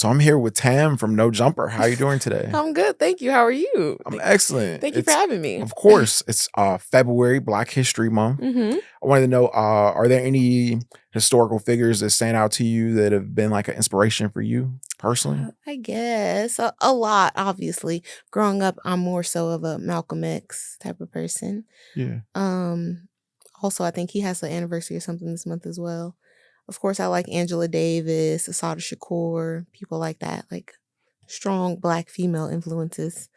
So I'm here with Tam from No Jumper. How are you doing today? I'm good, thank you. How are you? I'm excellent. Thank you for having me. Of course, it's February, Black History Month. Mm-hmm. I wanted to know, are there any historical figures that stand out to you that have been like an inspiration for you personally? I guess a lot, obviously. Growing up, I'm more so of a Malcolm X type of person. Yeah. Also, I think he has an anniversary or something this month as well. Of course, I like Angela Davis, Assata Shakur, people like that, like strong Black female influences.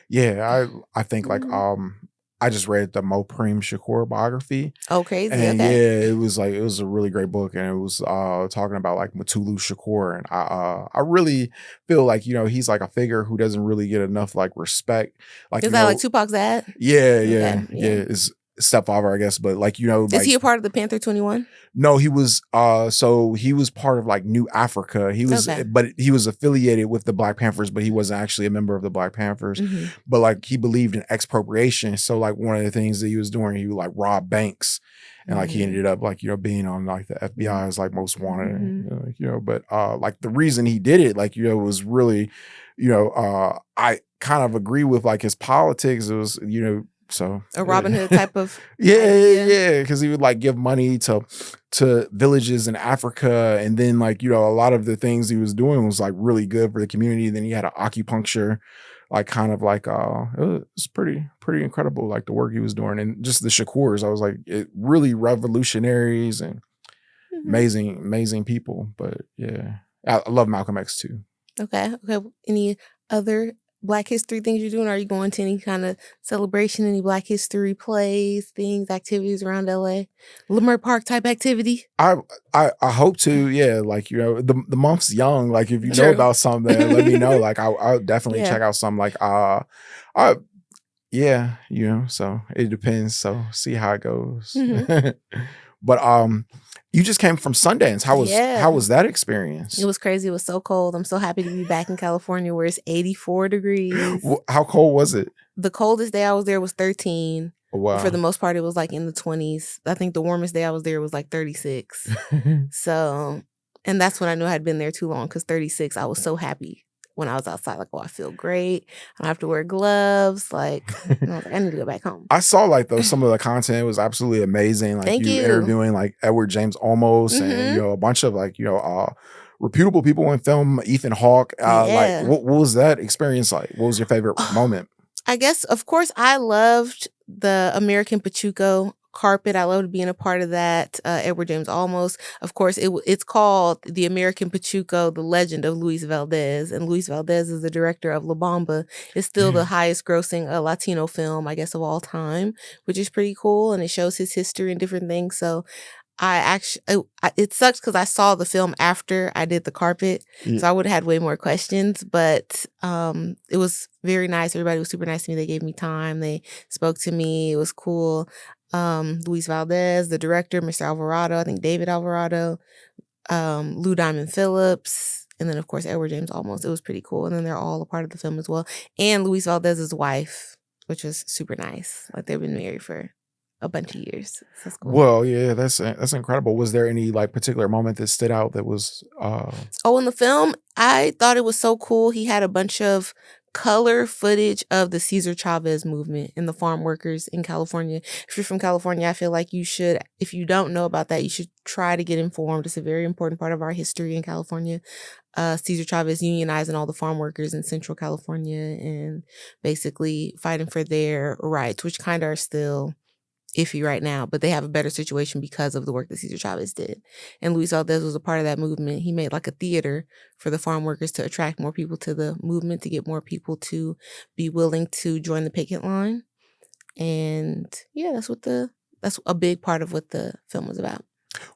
Yeah, I think like Mhm. I just read the Mopreme Shakur biography. Oh, crazy. And Okay. yeah, it was a really great book, and it was talking about like Mutulu Shakur, and I really feel like, you know, he's like a figure who doesn't really get enough like respect. Like, Is you that like know, Tupac's dad? yeah, Okay. Yeah. is stepfather, I guess, but like, you know, Is like he a part of the Panther 21? no, he was so he was part of like New Africa. He was Okay. but he was affiliated with the Black Panthers, but he wasn't actually a member of the Black Panthers. Mm-hmm. But like he believed in expropriation. So like one of the things that he was doing, he would like rob banks. And like he ended up like, you know, being on like the FBI's like most wanted, you know, but like the reason he did it, like, you know, was really, you know, I kind of agree with like his politics. It was, you know, so A Robin Hood type of yeah, because he would like give money to villages in Africa, and then like, you know, a lot of the things he was doing was like really good for the community. Then he had an acupuncture, like kind of like it was pretty incredible, like the work he was doing, and just the Shakurs. I was like, it really revolutionaries and amazing people. But yeah, I love Malcolm X too. Okay. Any other Black History things you're doing? Are you going to any kind of celebration, any Black History plays, things, activities around LA? Lamar Park type activity? I hope to, yeah. Like, you know, the month's young. Like, if you know True. about something, let me know. Like, I'll definitely Yeah. check out some. Like, yeah, you know. So it depends. So see how it goes. But you just came from Sundance. How was that experience? It was crazy. It was so cold. I'm so happy to be back in California where it's 84 degrees. How cold was it? The coldest day I was there was 13. Oh, wow. But for the most part, it was like in the 20s. I think the warmest day I was there was like 36. So, and that's when I knew I had been there too long, because 36, I was so happy when I was outside. Like, oh, I feel great. I don't have to wear gloves. Like, I was like, I need to go back home. I saw like some of the content was absolutely amazing. Like, Thank you. interviewing like Edward James Olmos and, you know, a bunch of like, you know, reputable people in film, Ethan Hawke. Like, what was that experience like? What was your favorite moment? I guess, of course, I loved the American Pachuco carpet. I loved being a part of that. Edward James Olmos. Of course, it's called The American Pachuco, The Legend of Luis Valdez. And Luis Valdez is the director of La Bamba. It's still the highest grossing Latino film, I guess, of all time, which is pretty cool. And it shows his history and different things. So it sucks because I saw the film after I did the carpet, so I would have had way more questions, but it was very nice. Everybody was super nice to me. They gave me time. They spoke to me. It was cool. Luis Valdez, the director, Mr. Alvarado, I think David Alvarado, Lou Diamond Phillips, and then, of course, Edward James Olmos. It was pretty cool. And then they're all a part of the film as well. And Luis Valdez's wife, which was super nice. Like, they've been married for a bunch of years. So that's cool. Well, yeah, that's incredible. Was there any like particular moment that stood out that was in the film, I thought it was so cool. He had a bunch of color footage of the Cesar Chavez movement and the farm workers in California. If you're from California, I feel like you should, if you don't know about that, you should try to get informed. It's a very important part of our history in California. Cesar Chavez unionizing all the farm workers in Central California and basically fighting for their rights, which kind of are still iffy right now, but they have a better situation because of the work that Cesar Chavez did. And Luis Valdez was a part of that movement. He made like a theater for the farm workers to attract more people to the movement, to get more people to be willing to join the picket line. And yeah, that's a big part of what the film was about.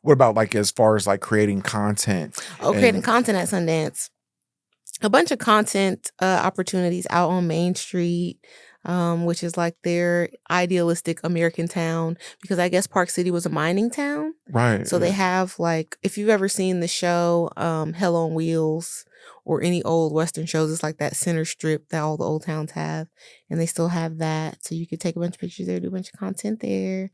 What about like as far as like creating content? Creating content at Sundance. A bunch of content opportunities out on Main Street, which is like their idealistic American town, because I guess Park City was a mining town. Right. So they have like, if you've ever seen the show Hell on Wheels or any old Western shows, it's like that center strip that all the old towns have. And they still have that. So you could take a bunch of pictures there, do a bunch of content there.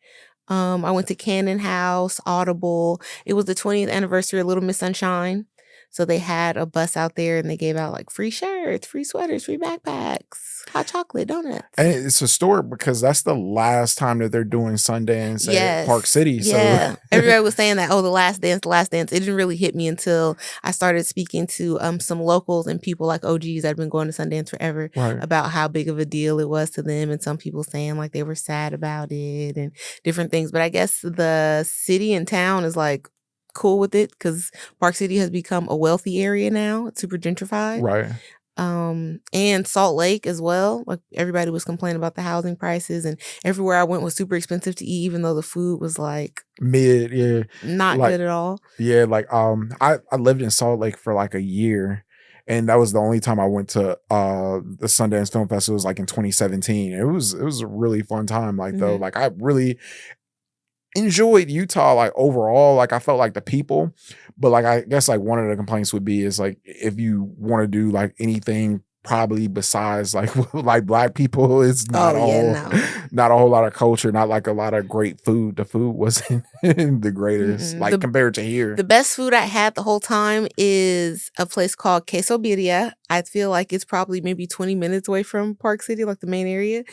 I went to Cannon House, Audible. It was the 20th anniversary of Little Miss Sunshine. So they had a bus out there and they gave out like free shirts, free sweaters, free backpacks, hot chocolate, donuts. And it's historic because that's the last time that they're doing Sundance at Park City. Yeah. So Everybody was saying that, oh, the last dance, the last dance. It didn't really hit me until I started speaking to some locals and people like OGs that had been going to Sundance forever about how big of a deal it was to them. And some people saying like they were sad about it and different things. But I guess the city and town is like cool with it because Park City has become a wealthy area now. It's super gentrified. right. And Salt Lake as well. Like everybody was complaining about the housing prices, and everywhere I went was super expensive to eat, even though the food was like Mid, yeah. not Like, good at all. yeah, like I lived in Salt Lake for like a year. And that was the only time I went to the Sundance Film Festival. It was like in 2017. It was a really fun time. Like though, like I really enjoyed Utah, like overall. Like I felt like the people, but like I guess like one of the complaints would be is like if you want to do like anything probably besides like like black people, it's not not a whole lot of culture, not like a lot of great food. The food wasn't the greatest, like compared to here. The best food I had the whole time is a place called Queso Birria. I feel like it's probably maybe 20 minutes away from Park City, like the main area.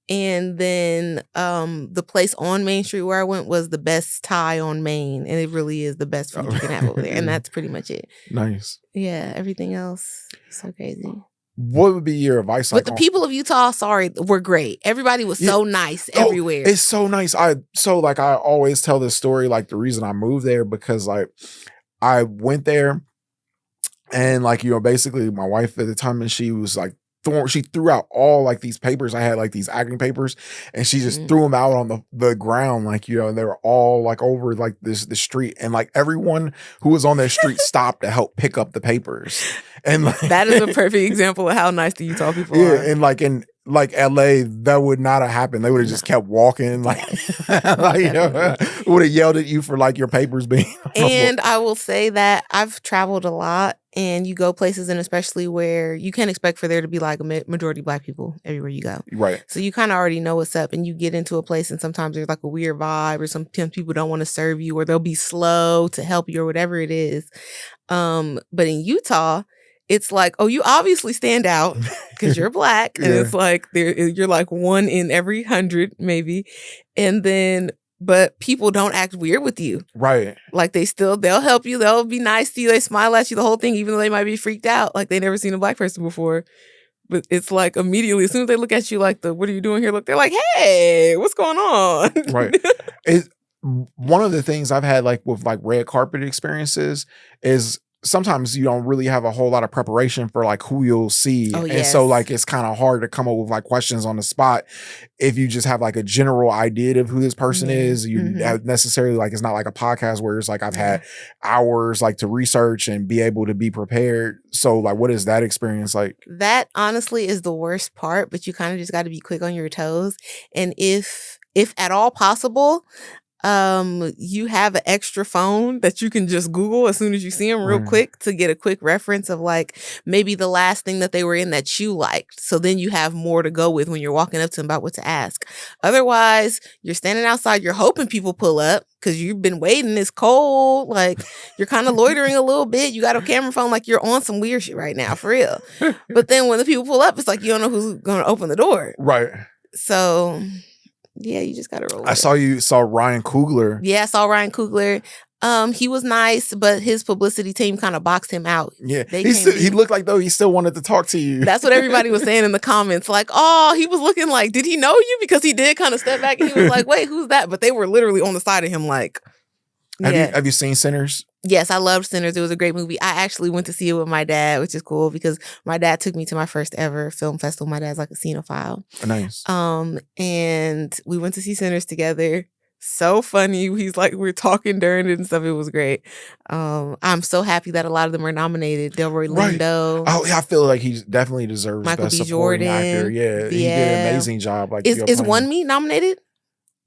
And then the place on Main Street where I went was the best Thai on Main. And it really is the best food you can have over there. And that's pretty much it. Nice. Yeah, everything else so crazy. What would be your advice? But the people of Utah, were great. Everybody was so nice everywhere. It's so nice. I always tell this story, like the reason I moved there, because like I went there and like, you know, basically my wife at the time, and she was like, she threw out all like these papers. I had like these acting papers, and she just threw them out on the ground, like, you know, and they were all like over like the street, and like everyone who was on that street stopped to help pick up the papers. And like, that is a perfect example of how nice the Utah people are. And like in like LA, that would not have happened. They would have just kept walking, like, like you know, would have yelled at you for like your papers being. And I will say that I've traveled a lot, and you go places, and especially where you can't expect for there to be like a majority black people everywhere you go. Right. So you kind of already know what's up, and you get into a place, and sometimes there's like a weird vibe, or some people don't want to serve you, or they'll be slow to help you, or whatever it is. But in Utah, it's like, oh, you obviously stand out because you're black. And it's like, you're like 1 in every 100 maybe. And then, but people don't act weird with you. Right. Like they'll help you. They'll be nice to you. They smile at you the whole thing, even though they might be freaked out. Like they never seen a black person before. But it's like immediately, as soon as they look at you like what are you doing here? Look, they're like, hey, what's going on? Right. One of the things I've had like with like red carpet experiences is sometimes you don't really have a whole lot of preparation for like who you'll see. And so like it's kind of hard to come up with like questions on the spot if you just have like a general idea of who this person is. You necessarily like, it's not like a podcast where it's like I've had hours like to research and be able to be prepared. So like, what is that experience like? That honestly is the worst part, but you kind of just got to be quick on your toes. And if at all possible, you have an extra phone that you can just Google as soon as you see them real quick to get a quick reference of like maybe the last thing that they were in that you liked. So then you have more to go with when you're walking up to them about what to ask. Otherwise, you're standing outside, you're hoping people pull up because you've been waiting. It's cold. Like you're kind of loitering a little bit. You got a camera phone, like you're on some weird shit right now, for real. But then when the people pull up, it's like you don't know who's going to open the door. Right. So yeah, you just gotta roll. I saw Ryan Coogler. Yeah, I saw Ryan Coogler. He was nice, but his publicity team kind of boxed him out. Yeah, he looked like though he still wanted to talk to you. That's what everybody was saying in the comments. Like, oh, he was looking like, did he know you? Because he did kind of step back and he was like, wait, who's that? But they were literally on the side of him like, Have you seen Sinners? Yes, I loved Sinners. It was a great movie. I actually went to see it with my dad, which is cool because my dad took me to my first ever film festival. My dad's like a cinephile. Nice. And we went to see Sinners together. So funny. He's like, we're talking during it and stuff. It was great. I'm so happy that a lot of them are nominated. Delroy Lindo. Oh, yeah, I feel like he definitely deserves Michael Best B. Supporting Jordan. Actor. Yeah, he did an amazing job. Like, is One Me nominated?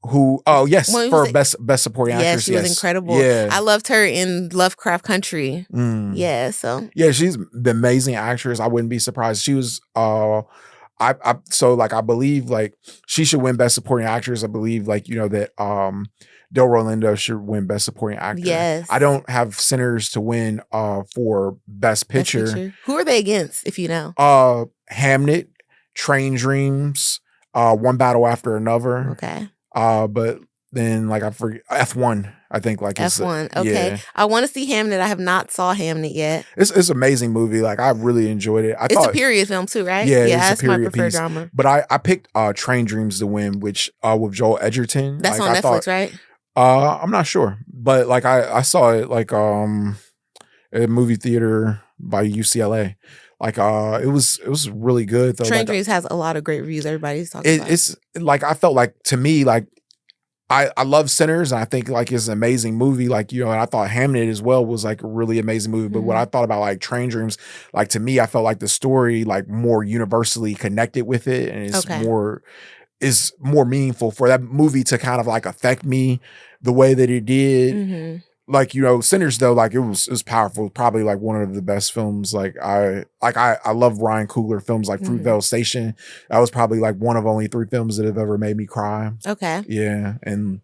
Who? Oh, yes, for best supporting actress. Yes, she was incredible. Yeah, I loved her in Lovecraft Country. Yeah, so yeah, she's the amazing actress. I wouldn't be surprised. She was so like I believe like she should win Best Supporting Actress. I believe like that Del Rolando should win Best Supporting Actor. I Yes. don't have Sinners to win for Best Best Picture. Picture. Who are they against, if you know? Hamnet, Train Dreams, One Battle After Another. Okay. But then like I forget F1. I think like F1. Okay. Yeah. I want to see Hamnet. I have not saw Hamnet yet. It's an amazing movie. Like I really enjoyed it. It's a period film too, right? Yeah, that's my preferred drama. But I picked Train Dreams to win, which with Joel Edgerton. That's like, on Netflix, right? I'm not sure, but like I saw it like a movie theater by UCLA. Like it was really good though. Train Dreams has a lot of great reviews. Everybody's talking about it. It's like I felt like, to me, like I love Sinners, and I think like it's an amazing movie. Like, and I thought Hamnet as well was like a really amazing movie. But what I thought about like Train Dreams, like to me, I felt like the story like more universally connected with it, and it's more meaningful for that movie to kind of like affect me the way that it did. Like, Sinners though, like it was powerful. Probably like one of the best films. Like I love Ryan Coogler films like Fruitvale Station. That was probably like one of only 3 films that have ever made me cry. Okay. Yeah. And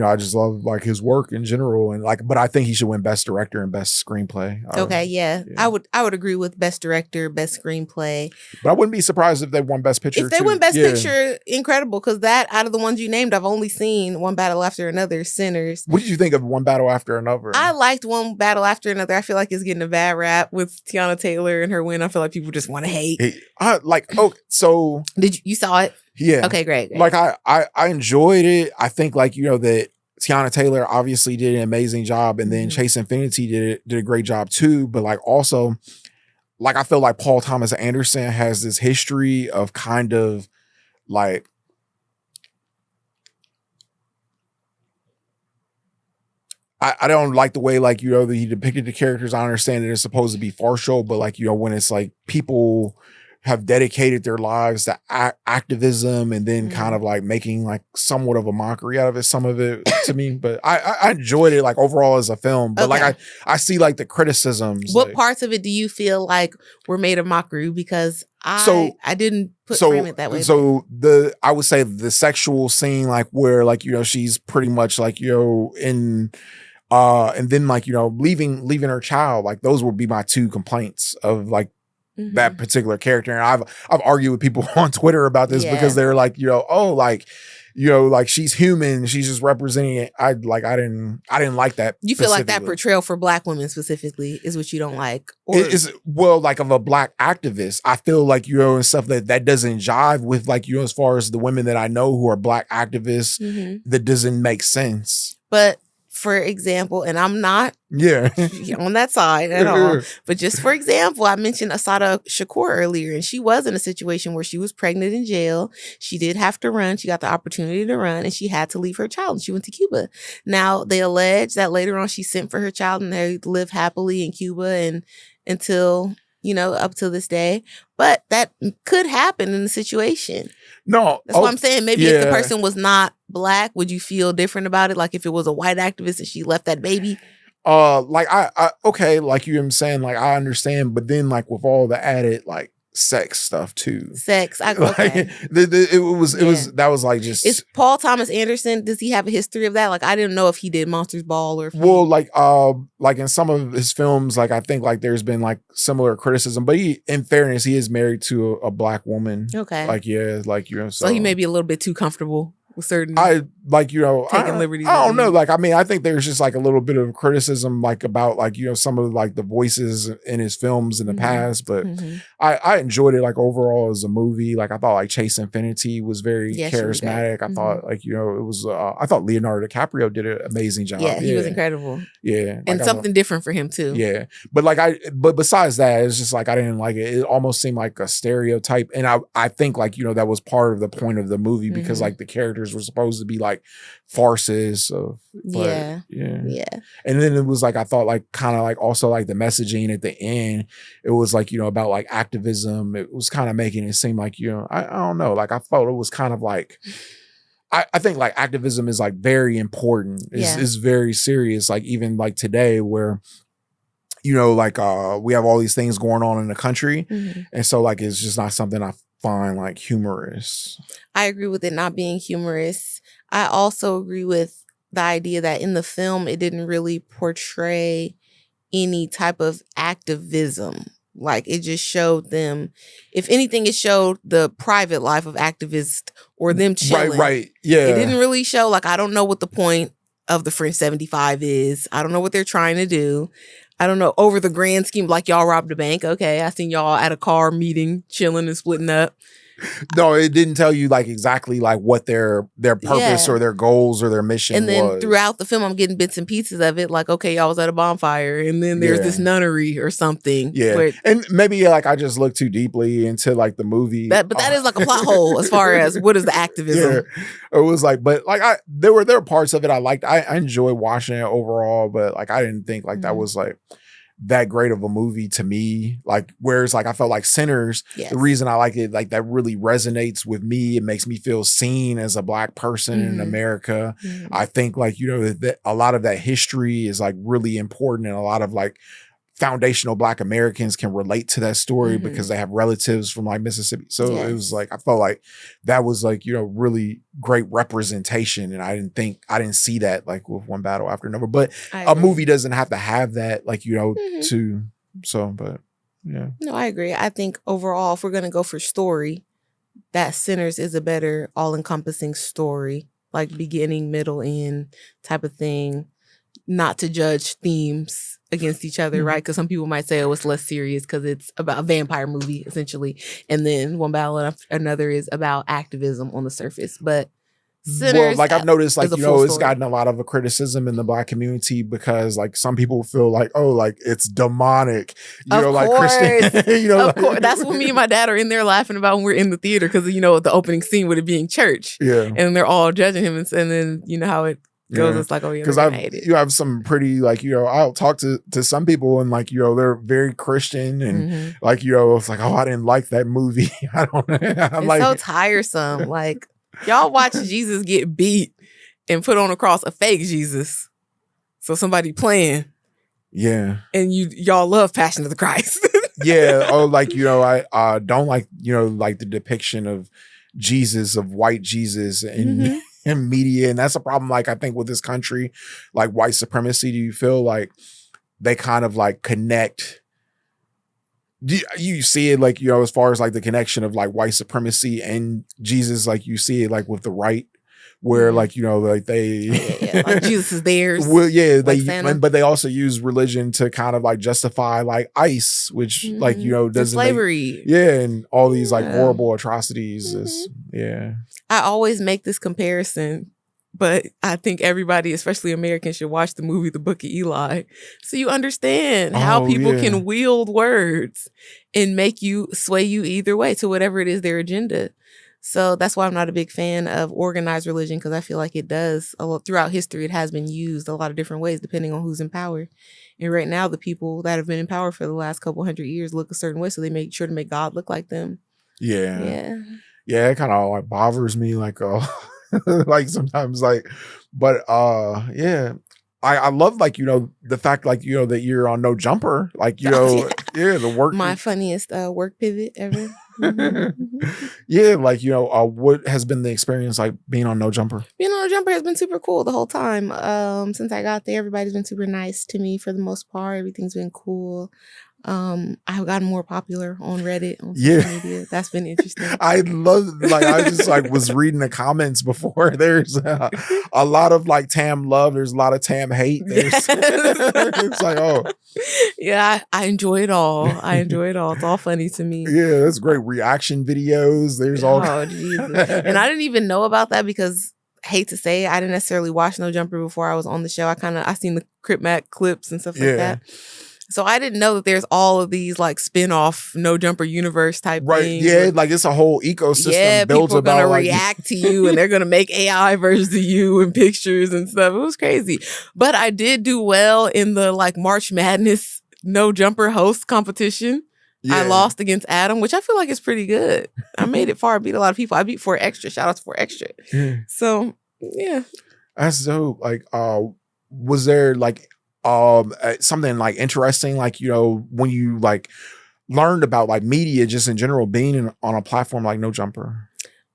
I just love like his work in general, and like, but I think he should win Best Director and Best Screenplay. Okay, yeah. I would agree with Best Director, Best Screenplay. But I wouldn't be surprised if they won Best Picture. If they win Best Picture, incredible, because that out of the ones you named, I've only seen One Battle After Another, Sinners. What did you think of One Battle After Another? I liked One Battle After Another. I feel like it's getting a bad rap with Tiana Taylor and her win. I feel like people just want to hate. So did you saw it? Yeah. Okay, great. Like I enjoyed it. I think like that Tiana Taylor obviously did an amazing job, and then Chase Infinity did a great job too. But like also, like I feel like Paul Thomas Anderson has this history of kind of like I don't like the way like that he depicted the characters. I understand that it's supposed to be partial, but like when it's like people have dedicated their lives to activism, and then kind of like making like somewhat of a mockery out of it, some of it to me. But I enjoyed it like overall as a film. But like I see like the criticisms. What like, parts of it do you feel like were made a mockery? Because I didn't frame it that way. So I would say the sexual scene, like where like she's pretty much like in and then like leaving her child, like those would be my 2 complaints of like that particular character. And I've argued with people on Twitter about this because they're like, like she's human, she's just representing it. I didn't like that. You feel like that portrayal for Black women specifically is what you don't like? Or is like of a Black activist. I feel like, and stuff that doesn't jive with like, as far as the women that I know who are Black activists, that doesn't make sense. But for example, and I'm not on that side at all, but just for example, I mentioned Asada Shakur earlier, and she was in a situation where she was pregnant in jail. She did have to run. She got the opportunity to run, and she had to leave her child, and she went to Cuba. Now, they allege that later on she sent for her child, and they live happily in Cuba and until up to this day. But that could happen in the situation. No. That's what I'm saying. Maybe if the person was not Black, would you feel different about it? Like if it was a white activist and she left that baby? Like I okay, like I'm saying, like I understand, but then like with all the added like sex stuff too. Sex. Okay. Like, it was that was like just. Is Paul Thomas Anderson, does he have a history of that? Like I didn't know if he did Monsters Ball or if like in some of his films, like I think like there's been like similar criticism, but he, in fairness, he is married to a Black woman. Okay. Like so he may be a little bit too comfortable with certain taking liberties. I don't know. Like I mean, I think there's just like a little bit of criticism like about like some of like the voices in his films in the past, but I enjoyed it like overall as a movie. Like I thought like Chase Infinity was very charismatic. I thought like it was I thought Leonardo DiCaprio did an amazing job. Yeah, he was incredible. Yeah, and something different for him too. Yeah, but like but besides that, it's just like I didn't like it. It almost seemed like a stereotype, and I think like that was part of the point of the movie because like the characters were supposed to be like farces. So yeah. And then it was like I thought like kind of like also like the messaging at the end. It was like about like activism. It was kind of making it seem like I don't know. Like I felt it was kind of like. I think like activism is like very important. It's very serious. Like even like today where like we have all these things going on in the country, and so like it's just not something I find like humorous. I agree with it not being humorous. I also agree with the idea that in the film, it didn't really portray any type of activism. Like it just showed them, if anything, it showed the private life of activists or them chilling. Right. Yeah. It didn't really show, like, I don't know what the point of the French 75 is. I don't know what they're trying to do. I don't know, over the grand scheme, like y'all robbed a bank. Okay, I seen y'all at a car meeting, chilling and splitting up. No, it didn't tell you like exactly like what their purpose or their goals or their mission was. And then throughout the film, I'm getting bits and pieces of it. Like, okay, y'all was at a bonfire, and then there's this nunnery or something. Yeah, and maybe like I just looked too deeply into like the movie. But that is like a plot hole as far as what is the activism. Yeah, it was like, but like there were parts of it I liked. I enjoyed watching it overall, but like I didn't think like that was like that great of a movie to me. Like, whereas like I felt like Sinners, the reason I like it, like that really resonates with me. It makes me feel seen as a Black person in America. I think like, you know, that a lot of that history is like really important, and a lot of like foundational Black Americans can relate to that story because they have relatives from like Mississippi. So it was like, I felt like that was like, you know, really great representation. And I didn't see that like with One Battle After Another, but a movie doesn't have to have that, like, you know, but yeah. No, I agree. I think overall, if we're going to go for story, that Sinners is a better all-encompassing story, like beginning, middle, end type of thing, not to judge themes against each other, right? Because some people might say, oh, it's less serious because it's about a vampire movie, essentially. And then One Battle After Another is about activism on the surface. But Sinners, like I've noticed, like, you know, it's gotten a lot of criticism in the Black community because like some people feel like, oh, like it's demonic, you know, like Christian, you know, of course. That's what me and my dad are in there laughing about when we're in the theater, because, you know, the opening scene with it being church, and they're all judging him, and then you know how it goes. It's like, oh yeah, because you have some pretty, like, you know, I'll talk to some people and like, you know, they're very Christian and like, you know, it's like, oh, I didn't like that movie. I don't know. It's like, so tiresome. Like, y'all watch Jesus get beat and put on a cross, a fake Jesus. So somebody playing. Yeah. And y'all love Passion of the Christ. Oh, like, you know, I don't like, you know, like the depiction of Jesus, of white Jesus and in media. And that's a problem, like, I think with this country, like white supremacy. Do you feel like they kind of like connect? You see it like, you know, as far as like the connection of like white supremacy and Jesus, like you see it like with the right, where like, you know, like they like Jesus is theirs. Well, but they also use religion to kind of like justify like ICE, which like, you know, doesn't slavery. And all these like horrible atrocities. I always make this comparison, but I think everybody, especially Americans, should watch the movie The Book of Eli, so you understand how people can wield words and make you sway you either way to whatever it is their agenda. So that's why I'm not a big fan of organized religion, because I feel like it does a lot throughout history. It has been used a lot of different ways depending on who's in power. And right now, the people that have been in power for the last couple hundred years look a certain way, so they make sure to make God look like them. It kind of like bothers me, like like sometimes, like, but I love, like, you know, the fact, like, you know, that you're on No Jumper, like, you know, the work. My funniest work pivot ever. Like, you know, what has been the experience like being on No Jumper? Being on No Jumper has been super cool the whole time. Since I got there, everybody's been super nice to me for the most part. Everything's been cool. I've gotten more popular on Reddit, on social media. That's been interesting. I love, like, I just like was reading the comments before. There's a lot of like Tam love. There's a lot of Tam hate. It's like, oh yeah, I enjoy it all. It's all funny to me. Yeah, that's great. Reaction videos. There's all. Oh Jesus! And I didn't even know about that because, hate to say, I didn't necessarily watch No Jumper before I was on the show. I seen the Crip Mac clips and stuff like that. So I didn't know that there's all of these like spin-off No Jumper universe type things. Yeah, like it's a whole ecosystem built about. People are gonna react to you, and they're gonna make AI versions of you and pictures and stuff. It was crazy. But I did do well in the like March Madness No Jumper host competition. I lost against Adam, which I feel like is pretty good. I made it far. I beat a lot of people. I beat 4Extra. Shout out to 4Extra. So yeah. That's dope. Like, was there like something like interesting, like, you know, when you like learned about like media just in general being on a platform like No Jumper?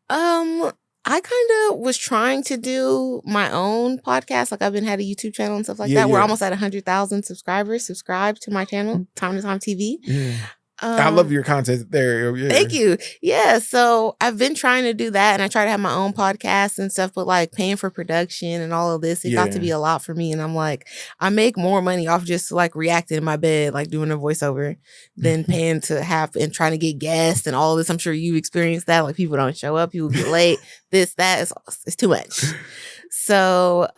Um, I kind of was trying to do my own podcast. Like I've been had a YouTube channel and stuff like Yeah, that. We're yeah. almost at 100,000 subscribers. Subscribe to my channel, Time to Time TV. Yeah. I love Um, your content there. Yeah. Thank you. Yeah, so I've been trying to do that, and I try to have my own podcast and stuff, but like paying for production and all of this, it got to be Yeah. a lot for me. And I'm like, I make more money off just like reacting in my bed, like doing a voiceover, than paying to have and trying to get guests and all of this. I'm sure you experienced that. Like people don't show up, people get late, this, that, it's too much. So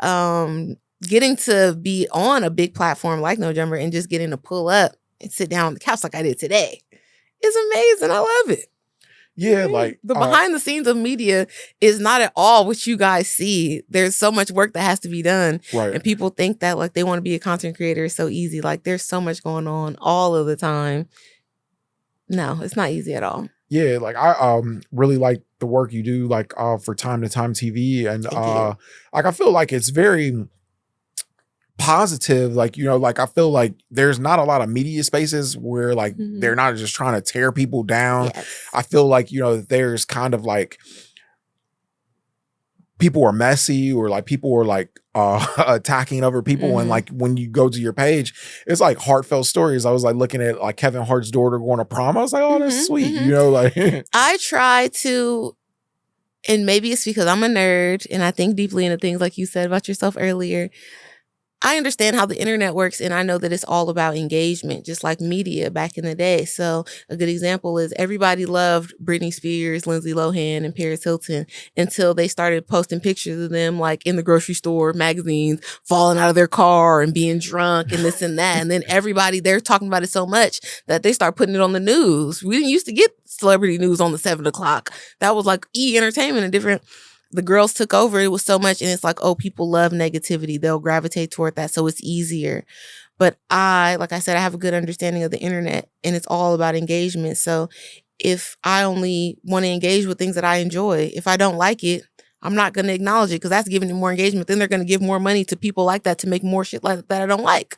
getting to be on a big platform like No Jumper and just getting to pull up and sit down on the couch like I did today is amazing. I love it. Yeah, like the behind the scenes of media is not at all what you guys see. There's so much work that has to be done. right. And people think that like they want to be a content creator is so easy. Like there's so much going on all of the time. No, it's not easy at all. Yeah, like I really like the work you do like for Time to Time TV, and like I feel like it's very positive. Like, you know, like I feel like there's not a lot of media spaces where like they're not just trying to tear people down. Yes. I feel like, you know, there's kind of like people are messy, or like people are like attacking other people, and like when you go to your page, it's like heartfelt stories. I was like looking at like Kevin Hart's daughter going to prom. I was like, oh, that's sweet. You know, like I try to, and maybe it's because I'm a nerd and I think deeply into things like you said about yourself earlier. I understand how the internet works, and I know that it's all about engagement, just like media back in the day. So a good example is everybody loved Britney Spears, Lindsay Lohan, and Paris Hilton until they started posting pictures of them like in the grocery store, magazines, falling out of their car and being drunk and this and that. And then everybody, they're talking about it so much that they start putting it on the news. We didn't used to get celebrity news on the 7 o'clock. That was like entertainment and different. The girls took over. It was so much. And it's like, oh, people love negativity. They'll gravitate toward that. So it's easier. But like I said, I have a good understanding of the internet, and it's all about engagement. So if I only want to engage with things that I enjoy, if I don't like it, I'm not going to acknowledge it because that's giving it more engagement. Then they're going to give more money to people like that to make more shit like that I don't like.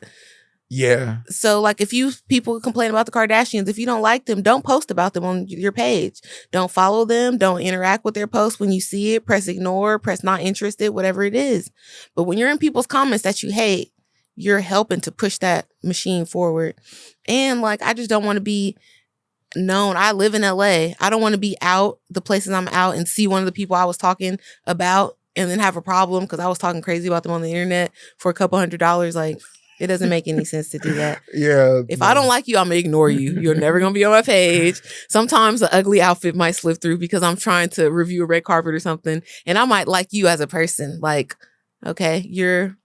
yeah. So like if people complain about the Kardashians, if you don't like them, don't post about them on your page. Don't follow them. Don't interact with their posts. When you see it, press ignore, press not interested, whatever it is. But when you're in people's comments that you hate, you're helping to push that machine forward. And like, I just don't want to be known. I live in LA. I don't want to be out the places I'm out and see one of the people I was talking about and then have a problem because I was talking crazy about them on the internet for a couple $100. Like, it doesn't make any sense to do that. Yeah. If I don't like you, I'm going to ignore you. You're never going to be on my page. Sometimes the ugly outfit might slip through because I'm trying to review a red carpet or something. And I might like you as a person. Like, okay, you're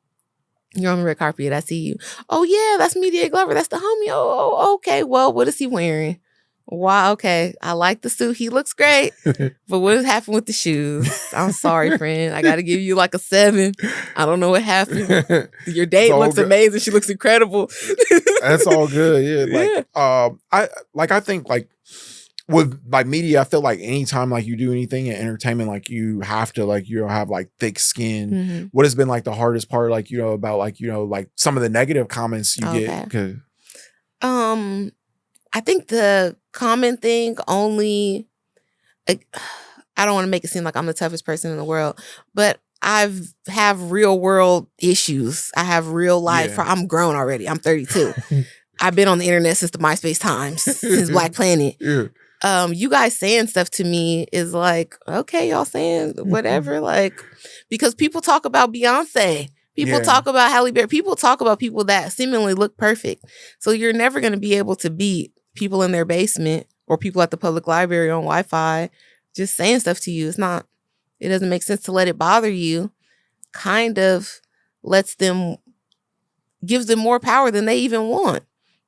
on the red carpet. I see you. Oh, yeah, that's Media Glover. That's the homie. Oh, okay. Well, what is he wearing? Wow, okay. I like the suit. He looks great. But what has happened with the shoes? I'm sorry, friend. I got to give you like a 7. I don't know what happened. Your date looks amazing. She looks incredible. That's all good. Yeah. Like, I think like with like media, I feel like anytime like you do anything in entertainment, like you have to like, you know, have like thick skin. What has been like the hardest part, like, you know, about like, you know, like some of the negative comments you get? 'Cause I think the common thing only, like, I don't want to make it seem like I'm the toughest person in the world, but have real world issues. I have real life. Yeah. I'm grown already. I'm 32. I've been on the internet since the MySpace times, since Black Planet. Yeah. You guys saying stuff to me is like, okay, y'all saying whatever. Like, because people talk about Beyonce. People talk about Halle Berry. People talk about people that seemingly look perfect. So you're never going to be able to beat people in their basement or people at the public library on Wi-Fi just saying stuff to you. It doesn't make sense to let it bother you. Kind of gives them more power than they even want.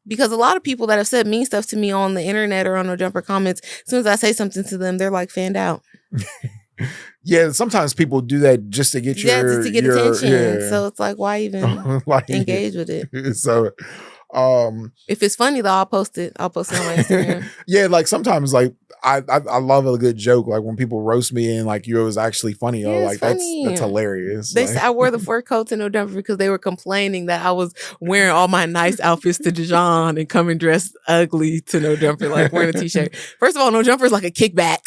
Because a lot of people that have said mean stuff to me on the internet or on No Jumper comments, as soon as I say something to them, they're like fanned out. Yeah, sometimes people do that just to get just to get attention. Yeah. So it's like, why even like, engage with it? So if it's funny though, I'll post it on my Instagram. Yeah, like sometimes like I love a good joke. Like when people roast me and like, it was actually funny. Oh, Yeah, it's like that's funny. hilarious. They said Like, I wore the fur coat to No Jumper because they were complaining that I was wearing all my nice outfits to Dijon and coming dressed ugly to No Jumper, like wearing a t-shirt. First of all, No Jumper is like a kickback.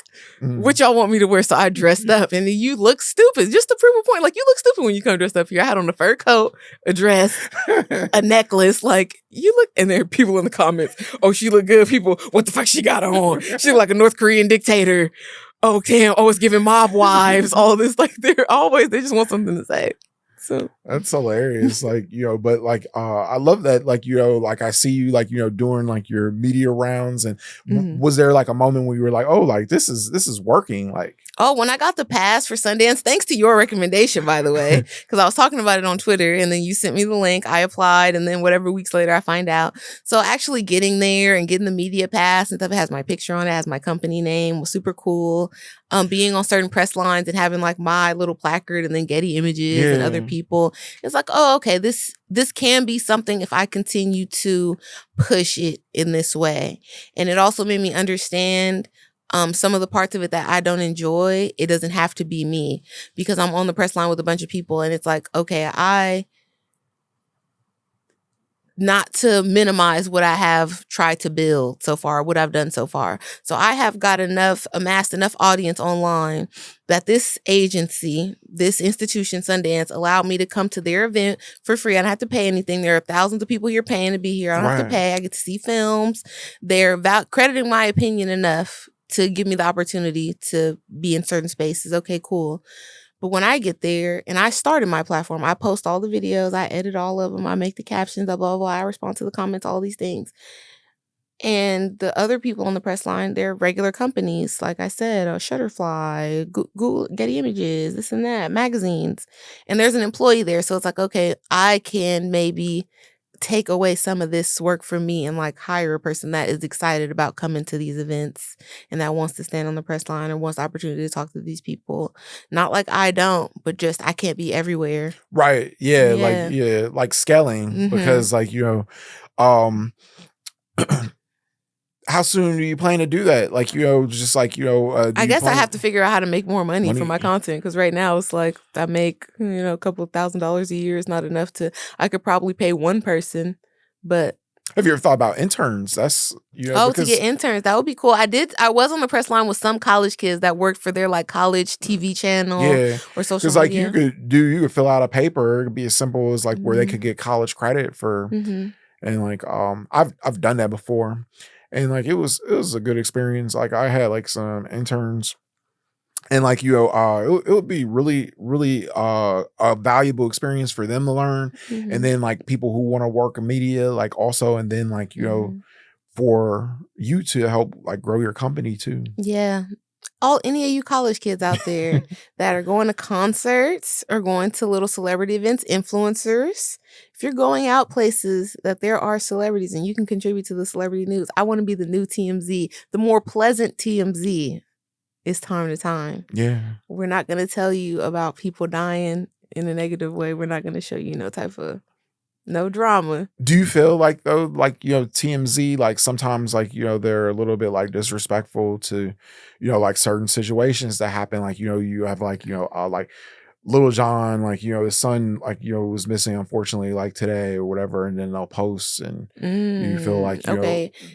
What y'all want me to wear? So I dressed up, and you look stupid. Just to prove a point, like you look stupid when you come dressed up here. I had on a fur coat, a dress, a necklace. Like you look, and there are people in the comments. Oh, she look good. People, what the fuck she got on? She look like a North Korean dictator. Oh damn, always giving mob wives, all this. Like they just want something to say. So That's hilarious. Like, but like I love that, like, like I see you like, doing like your media rounds. And was there like a moment where you were like, oh, like this is working? Like, oh, when I got the pass for Sundance, thanks to your recommendation, by the way, because I was talking about it on Twitter and then you sent me the link. I applied, and then whatever weeks later I find out. So actually getting there and getting the media pass and stuff, it has my picture on it, has my company name, was super cool. Being on certain press lines and having like my little placard and then Getty Images and other people. It's like, oh, okay, this can be something if I continue to push it in this way. And it also made me understand some of the parts of it that I don't enjoy. It doesn't have to be me, because I'm on the press line with a bunch of people and it's like, okay, not to minimize what I have tried to build so far, what I've done so far. So I have amassed enough audience online that this agency, this institution, Sundance, allowed me to come to their event for free. I don't have to pay anything. There are thousands of people here paying to be here. I don't have to pay. I get to see films. They're crediting my opinion enough to give me the opportunity to be in certain spaces. Okay, cool. But when I get there and I started my platform, I post all the videos, I edit all of them, I make the captions, blah, blah, blah, I respond to the comments, all these things. And the other people on the press line, they're regular companies, like I said, Shutterfly, Google, Getty Images, this and that, magazines. And there's an employee there. So it's like, okay, I can maybe take away some of this work from me and like hire a person that is excited about coming to these events and that wants to stand on the press line or wants the opportunity to talk to these people. Not like I don't, but just I can't be everywhere. Right. Yeah. Like scaling, because like, how soon do you plan to do that? Like, just like, I guess I have to figure out how to make more money from my content, because right now it's like I make, a couple of $1,000s a year. It's not enough I could probably pay one person, but. Have you ever thought about interns? That's, to get interns. That would be cool. I was on the press line with some college kids that worked for their like college TV channel or social media. Because like you could fill out a paper. It could be as simple as like where they could get college credit for, and like, I've done that before. And like it was a good experience. Like I had like some interns, and like it would be really a valuable experience for them to learn. And then like people who want to work in media, like also, and then like for you to help like grow your company too. Yeah. Any of you college kids out there that are going to concerts or going to little celebrity events, influencers, if you're going out places that there are celebrities and you can contribute to the celebrity news, I want to be the new TMZ, the more pleasant TMZ. It's time to time. Yeah. We're not going to tell you about people dying in a negative way. We're not going to show you no drama. Do you feel like though, like, TMZ, like sometimes like, they're a little bit like disrespectful to, like certain situations that happen. Like, you have like, like Little John, like, his son, like, was missing, unfortunately, like today or whatever. And then they'll post, and you feel like,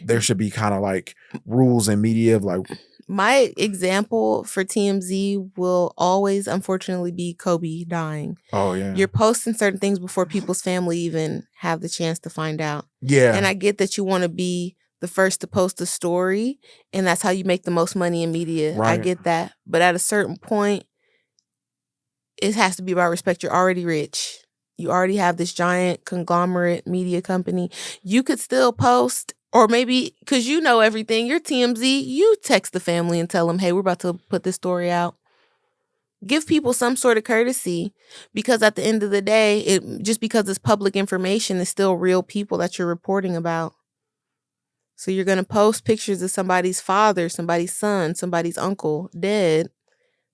there should be kind of like rules in media of like. My example for TMZ will always, unfortunately, be Kobe dying. Oh, yeah. You're posting certain things before people's family even have the chance to find out. Yeah. And I get that you want to be the first to post a story, and that's how you make the most money in media. Right. I get that. But at a certain point, it has to be about respect. You're already rich. You already have this giant conglomerate media company. You could still post. Or maybe, because you know everything, you're TMZ, you text the family and tell them, hey, we're about to put this story out. Give people some sort of courtesy, because at the end of the day, just because it's public information, it's still real people that you're reporting about. So you're going to post pictures of somebody's father, somebody's son, somebody's uncle dead.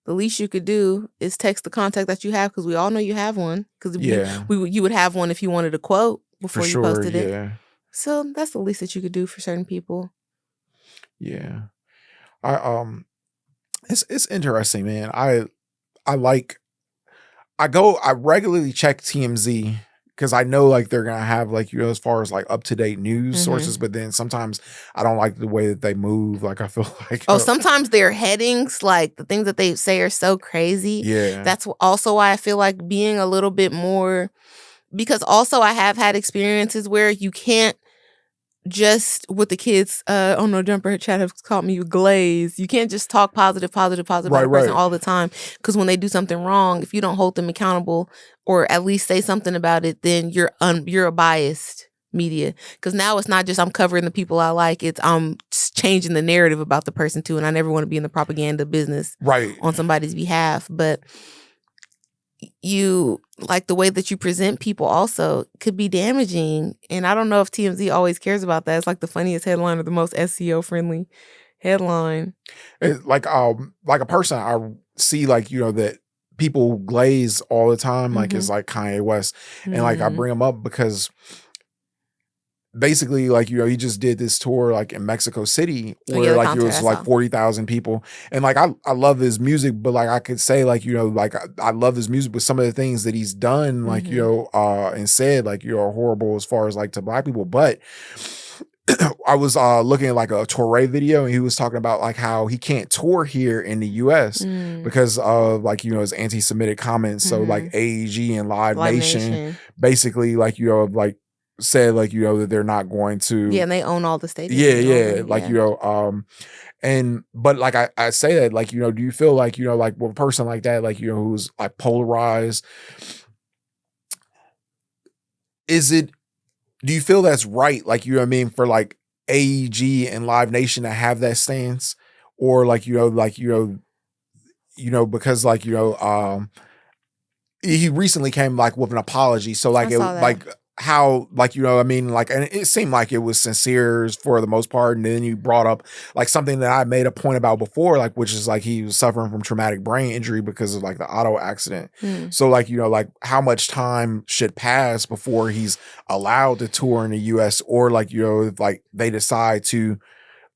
The least you could do is text the contact that you have, because we all know you have one. Because you would have one if you wanted a quote before you posted it. So that's the least that you could do for certain people. Yeah. I it's interesting, man. I like I regularly check TMZ because I know like they're gonna have like as far as like up to date news Mhm. sources, but then sometimes I don't like the way that they move. Like I feel like Oh, sometimes their headings, like, the things that they say are so crazy. yeah, That's also why I feel like being a little bit more, because also I have had experiences where you can't just with the kids, oh no, Jumper Chat has called me glaze. You can't just talk positive, positive, positive about right, a person right, all the time. Because when they do something wrong, if you don't hold them accountable or at least say something about it, then you're a biased media. Because now it's not just I'm covering the people I like; it's I'm changing the narrative about the person too. And I never want to be in the propaganda business right. on somebody's behalf, but you like the way that you present people also could be damaging. And I don't know if TMZ always cares about that. It's like the funniest headline or the most SEO friendly headline. Like a person I see like that people glaze all the time like is Mhm. like Kanye West, and like I Mhm. bring him up because basically like he just did this tour like in Mexico City Oh yeah, where the like it concert I was like saw. 40,000 people, and like I love his music, but like I could say like like I love his music, but some of the things that he's done like Mhm. and said like are horrible as far as like to black people. But I was looking at like a Torre video, and he was talking about like how he can't tour here in the US Mm. because of like his anti-Semitic comments. So like Mhm. AEG and Live Live Nation Nation. basically like like said like that they're not going Yeah, to. and they own all the Yeah, stadiums and all yeah, the like yeah. and but like I say that like do you feel like like with a person like that like who's like polarized, is it, do you feel that's right? Like, what I mean, for like AEG and Live Nation to have that stance, or like, because like, he recently came like with an apology. So I like saw that. like how like I mean like, and it seemed like it was sincere for the most part. And then you brought up like something that I made a point about before, like which is like he was suffering from traumatic brain injury because of like the auto accident. Mm. So like like how much time should pass before he's allowed to tour in the US, or like if like they decide to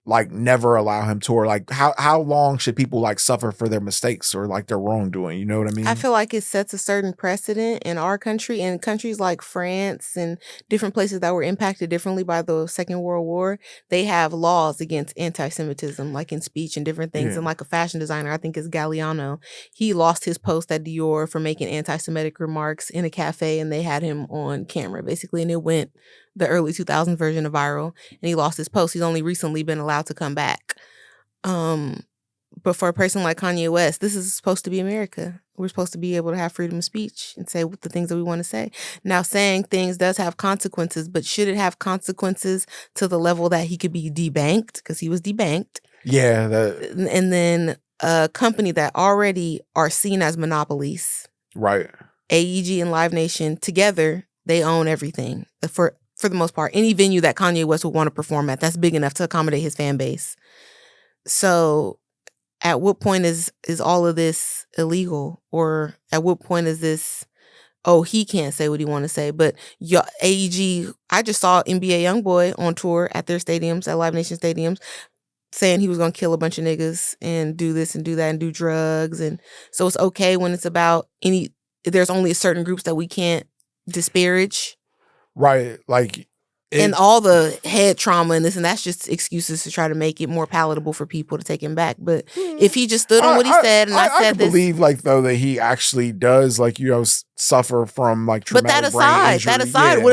like never allow him tour, like how long should people like suffer for their mistakes or like their wrongdoing, you know what I I mean? feel like it sets a certain precedent in our country and countries like France and different places that were impacted differently by the Second World War. They have laws against anti-Semitism, like in speech and different things. Yeah. And like a fashion designer, I think is Galliano, he lost his post at Dior for making anti-Semitic remarks in a cafe, and they had him on camera basically, and it went the early 2000s version of viral, and he lost his post. He's only recently been allowed to come back. Um, but for a person like Kanye West, this is supposed to be America. We're supposed to be able to have freedom of speech and say the things that we want to say. Now, saying things does have consequences, but should it have consequences to the level that he could be debanked? Because he was debanked. Yeah, that And then a company that already are seen as monopolies, right. AEG and Live Nation together, they own everything for the most part. Any venue that Kanye West would want to perform at, that's big enough to accommodate his fan base. So at what point is all of this illegal, or at what point is this, oh, he can't say what he want to say? But your AEG, I just saw NBA YoungBoy on tour at their stadiums, at Live Nation stadiums, saying he was gonna kill a bunch of niggas and do this and do that and do drugs. And so it's okay when it's about there's only certain groups that we can't disparage, Right. Like and it all the head trauma and this, and that's just excuses to try to make it more palatable for people to take him back. But if he just stood on what he said, and I I said could this, believe like though that he actually does like suffer from like but traumatic brain that injury. aside, Yeah.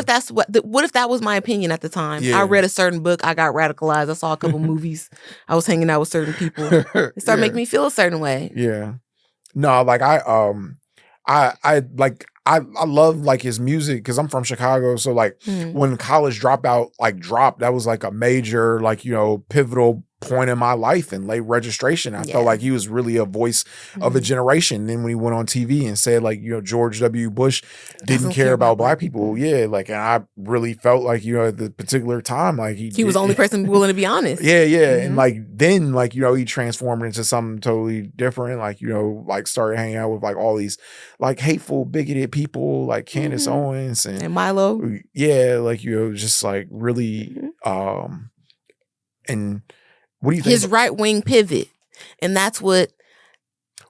what if that was my opinion at the time? I Yeah. read a certain book, I got radicalized, I saw a couple movies, I was hanging out with certain people. It started Yeah. making me feel a certain way. Yeah. No, like I like I love like his music because I'm from Chicago. So like Mm, when College Dropout like dropped, that was like a major like pivotal point in my life and late registration. I felt yeah. like he was really a voice of a Mhm. generation. Then when he went on TV and said like George W. Bush didn't Doesn't care care about about black black people, people. yeah, like, and I really felt like at the particular time like he He was the only did. person willing to be honest. Yeah, yeah. And Mhm. like then like he transformed into something totally different. Like, like started hanging out with like all these like hateful, bigoted people like Candace Mhm. Owens and And Milo. yeah, like just like really Mhm. and What do you think? His right wing pivot, and that's what.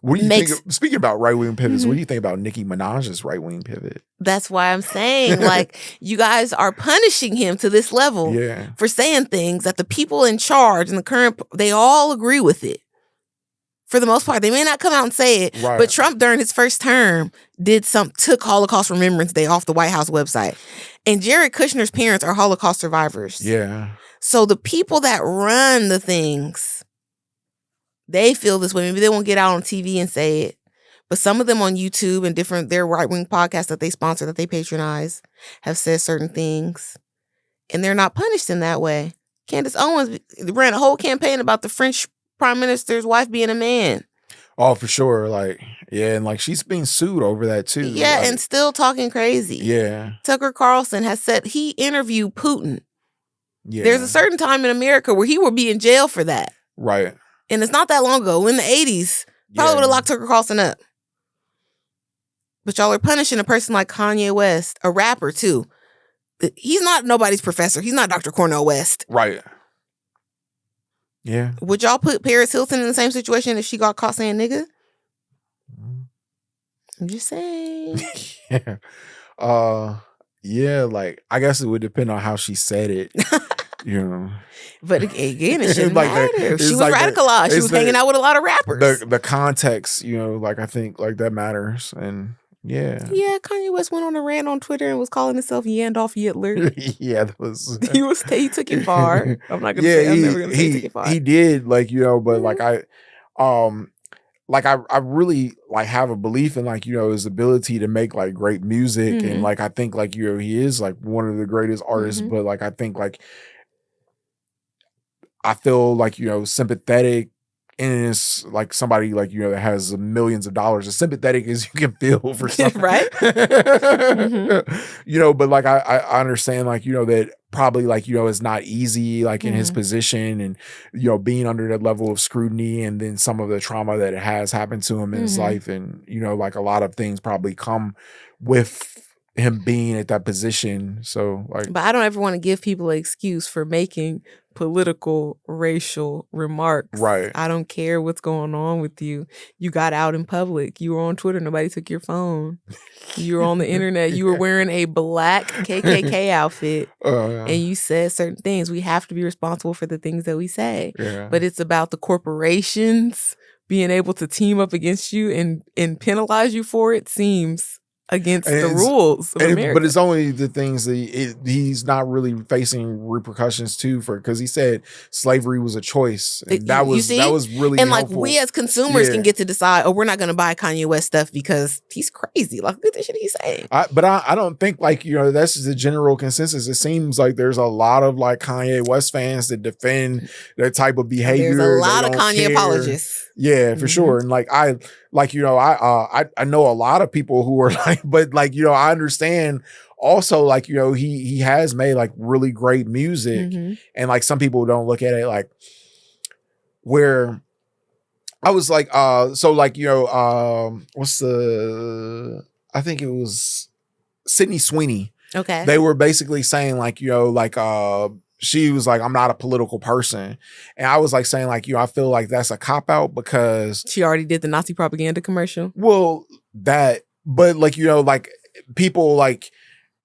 What do you think? Speaking about right wing pivots, what do you think about Nicki Minaj's right wing pivot? That's why I'm saying, like, you guys are punishing him to this level for saying things that the people in charge and the current, they all agree with it. For the most part, they may not come out and say it, but Trump during his first term took Holocaust Remembrance Day off the White House website. And Jared Kushner's parents are Holocaust survivors. Yeah. So the people that run the things, they feel this way. Maybe they won't get out on TV and say it. But some of them on YouTube and their right-wing podcasts that they sponsor, that they patronize, have said certain things. And they're not punished in that way. Candace Owens ran a whole campaign about the French Prime Minister's wife being a man. Oh, for sure. Like, yeah, and like she's being sued over that too. Yeah, like, and still talking crazy. Yeah. Tucker Carlson has said he interviewed Putin. Yeah. There's a certain time in America where he would be in jail for that. Right. And it's not that long ago. In the 80s, probably would have locked Tucker Carlson up. But y'all are punishing a person like Kanye West, a rapper too. He's not nobody's professor. He's not Dr. Cornel West. Right. Yeah. Would y'all put Paris Hilton in the same situation if she got caught saying nigga? I'm just saying. Yeah. Yeah, like, I guess it would depend on how she said it. You know. But again, it shouldn't like matter. She was radicalized. She was hanging out with a lot of rappers. The context, you know, like I think like that matters. And yeah. Yeah, Kanye West went on a rant on Twitter and was calling himself Yandolf Hitler. Yeah, that was he took it far. I'm not gonna say I'm never gonna say he took it far. He did, like, you know, but like I really like have a belief in, like, you know, his ability to make like great music. And like I think like, you know, he is like one of the greatest artists, but like I think like I feel like, you know, sympathetic and it's like somebody like, you know, that has millions of dollars, as sympathetic as you can feel for something. Right. You know, but like I understand, like, you know, that probably like, you know, it's not easy, like in his position and, you know, being under that level of scrutiny and then some of the trauma that has happened to him in his life. And, you know, like a lot of things probably come with him being at that position. So like, but I don't ever want to give people an excuse for making political, racial remarks. Right. I don't care what's going on with you. You got out in public. You were on Twitter. Nobody took your phone. You were on the internet. You were wearing a black KKK outfit and you said certain things. We have to be responsible for the things that we say. Yeah. But it's about the corporations being able to team up against you and penalize you for it seems against the rules of America. But it's only the things that he's not really facing repercussions too for, because he said slavery was a choice. And that was really and helpful. like we as consumers can get to decide, oh, we're not going to buy Kanye West stuff because he's crazy. Like, look at the shit he's saying. But I don't think like, you know, that's just the general consensus. It seems like there's a lot of like Kanye West fans that defend that type of behavior. There's a lot of Kanye apologists. Yeah, for sure. And like like, you know, I know a lot of people who are like, but like, you know, I understand also like, you know, he has made like really great music and like some people don't look at it like where I was like, so like, you know, I think it was Sydney Sweeney. Okay. They were basically saying like, you know, like, she was like, I'm not a political person. And I was like saying like, you know, I feel like that's a cop out because she already did the Nazi propaganda commercial. Well, but like, you know, like people like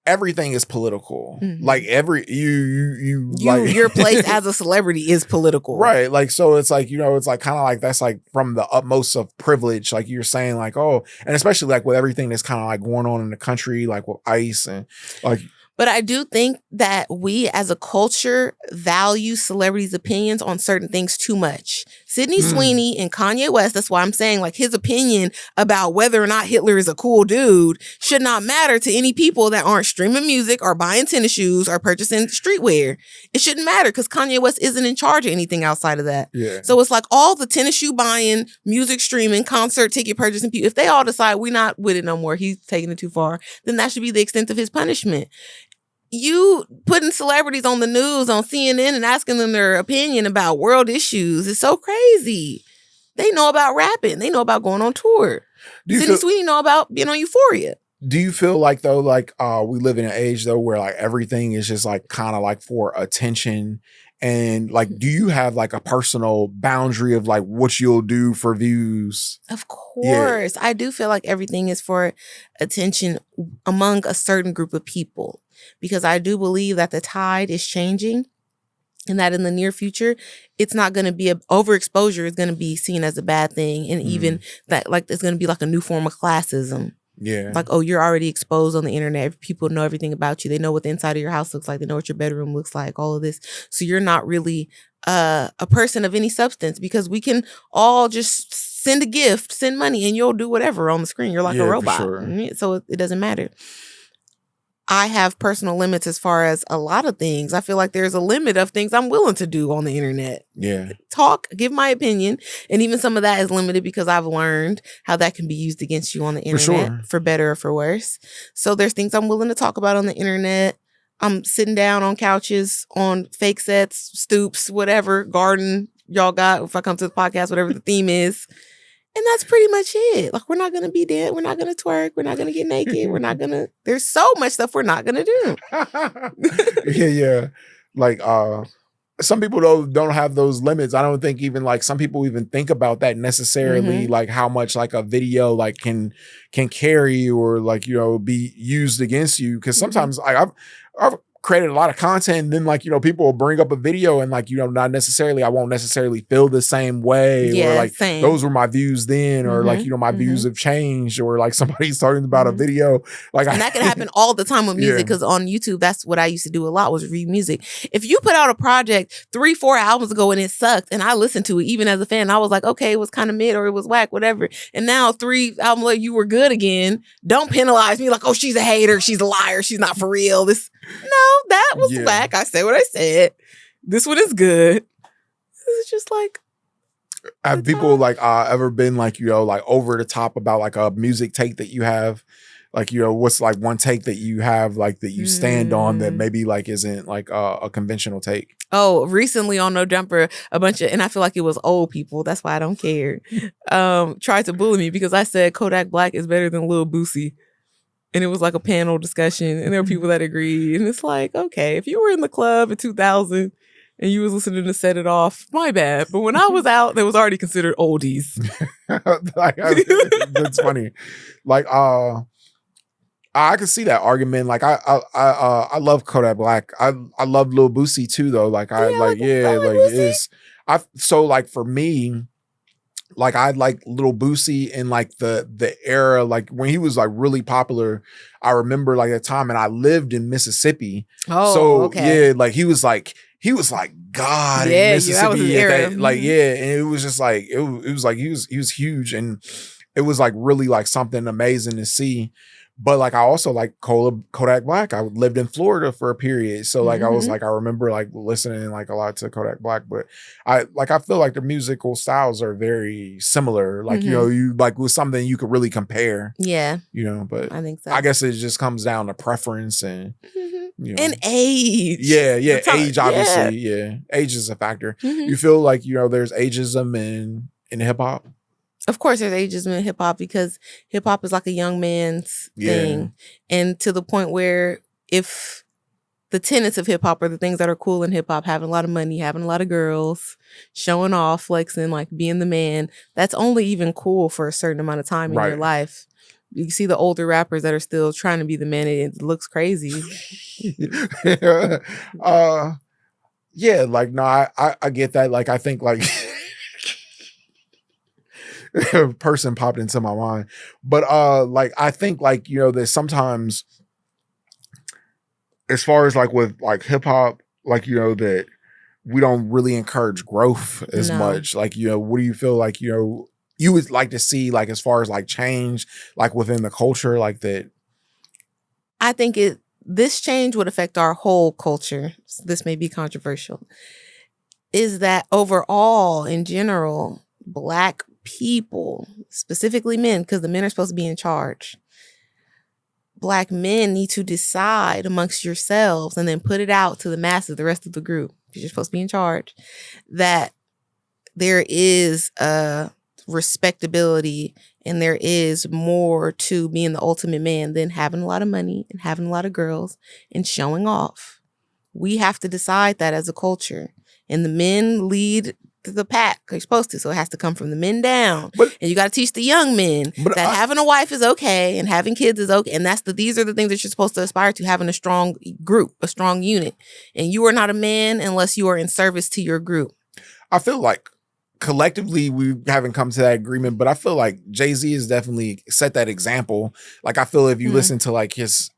everything is political. Like your place as a celebrity is political. Right. Like, so it's like, you know, it's like kind of like that's like from the utmost of privilege. Like you're saying like, oh, and especially like with everything that's kind of like going on in the country, like with ICE and like. But I do think that we as a culture value celebrities' opinions on certain things too much. Sydney Sweeney and Kanye West, that's why I'm saying like his opinion about whether or not Hitler is a cool dude should not matter to any people that aren't streaming music or buying tennis shoes or purchasing streetwear. It shouldn't matter because Kanye West isn't in charge of anything outside of that. Yeah. So it's like all the tennis shoe buying, music streaming, concert ticket purchasing people, if they all decide we're not with it no more, he's taking it too far, then that should be the extent of his punishment. You putting celebrities on the news on CNN and asking them their opinion about world issues is so crazy. They know about rapping. They know about going on tour. Sydney Sweeney know about being on Euphoria. Do you feel like though, like we live in an age though where like everything is just like kind of like for attention And like, do you have like a personal boundary of like what you'll do for views? Of course. I do feel like everything is for attention among a certain group of people, because I do believe that the tide is changing and that in the near future, it's not going to be overexposure is going to be seen as a bad thing. And even that, like, it's going to be like a new form of classism. Yeah. Like, oh, you're already exposed on the internet. People know everything about you. They know what the inside of your house looks like. They know what your bedroom looks like, all of this. So you're not really a person of any substance, because we can all just send a gift, send money, and you'll do whatever on the screen. You're like a robot. Sure. So it doesn't matter. I have personal limits as far as a lot of things. I feel like there's a limit of things I'm willing to do on the internet. Yeah. Talk, give my opinion. And even some of that is limited because I've learned how that can be used against you on the internet, for better or for worse. So there's things I'm willing to talk about on the internet. I'm sitting down on couches, on fake sets, stoops, whatever, garden y'all got. If I come to the podcast, whatever the theme is. And that's pretty much it. Like, we're not going to be dead. We're not going to twerk. We're not going to get naked. We're not going to, there's so much stuff we're not going to do. Yeah. Like, some people though don't have those limits. I don't think even like some people even think about that necessarily, like how much like a video like can carry or like, you know, be used against you. Cause sometimes I've created a lot of content and then like, you know, people will bring up a video and like, you know, I won't necessarily feel the same way, or like those were my views then, or like, you know, my views have changed, or like somebody's talking about a video. Like, and that can happen all the time with music, because on YouTube, that's what I used to do a lot, was review music. If you put out a project 3-4 albums ago and it sucked, and I listened to it even as a fan, I was like, okay, it was kind of mid or it was whack, whatever. And now 3 albums later, you were good again. Don't penalize me like, oh, she's a hater, she's a liar, she's not for real. No, that was whack. I said what I said. This one is good. It's just like, have people like ever been like, you know, like over the top about like a music take that you have? Like, you know, what's like one take that you have like that you stand on that maybe like isn't like a conventional take? Oh, recently on No Jumper, a bunch of, and I feel like it was old people, that's why I don't care, tried to bully me because I said Kodak Black is better than Lil Boosie. And it was like a panel discussion, and there were people that agreed. And it's like, okay, if you were in the club in 2000 and you was listening to Set It Off, my bad. But when I was out, they was already considered oldies. That's funny. Like, I could see that argument. Like, I love Kodak Black. I love Lil Boosie too, though. Like, so like for me, like I like Lil Boosie in like the era, like when he was like really popular. I remember like at the time, and I lived in Mississippi. Oh, so okay. yeah, like he was like God in Mississippi. That was his era. Like, yeah, and it was just like it was like he was huge, and it was like really like something amazing to see. But like I also like Kodak Black. I lived in Florida for a period, so like I was like I remember like listening like a lot to Kodak Black. But I feel like the musical styles are very similar. Like you know, you like with something you could really compare. Yeah, you know. But I think so. I guess it just comes down to preference and you know, and age. Yeah, age obviously. Yeah, age is a factor. You feel like you know there's ageism in hip hop? Of course, there's ageism in hip hop because hip hop is like a young man's thing. And to the point where if the tenets of hip hop are the things that are cool in hip hop, having a lot of money, having a lot of girls, showing off, flexing, like being the man, that's only even cool for a certain amount of time in your life. You see the older rappers that are still trying to be the man, and it looks crazy. Yeah, like, no, I get that. Like, I think like a person popped into my mind, but like I think like you know that sometimes as far as like with like hip hop, like you know that we don't really encourage growth as much. Like you know, what do you feel like you know you would like to see like as far as like change like within the culture like that? I think this change would affect our whole culture. This may be controversial. Is that overall in general, Black people, specifically men, because the men are supposed to be in charge. Black men need to decide amongst yourselves and then put it out to the masses, the rest of the group, because you're supposed to be in charge, that there is a respectability and there is more to being the ultimate man than having a lot of money and having a lot of girls and showing off. We have to decide that as a culture. and the men lead the pack. They're supposed to, so it has to come from the men down. But And you got to teach the young men that having a wife is okay and having kids is okay. And these are the things that you're supposed to aspire to, having a strong group, a strong unit. And you are not a man unless you are in service to your group. I feel like collectively we haven't come to that agreement, but I feel like Jay-Z has definitely set that example. Like I feel if you listen to like his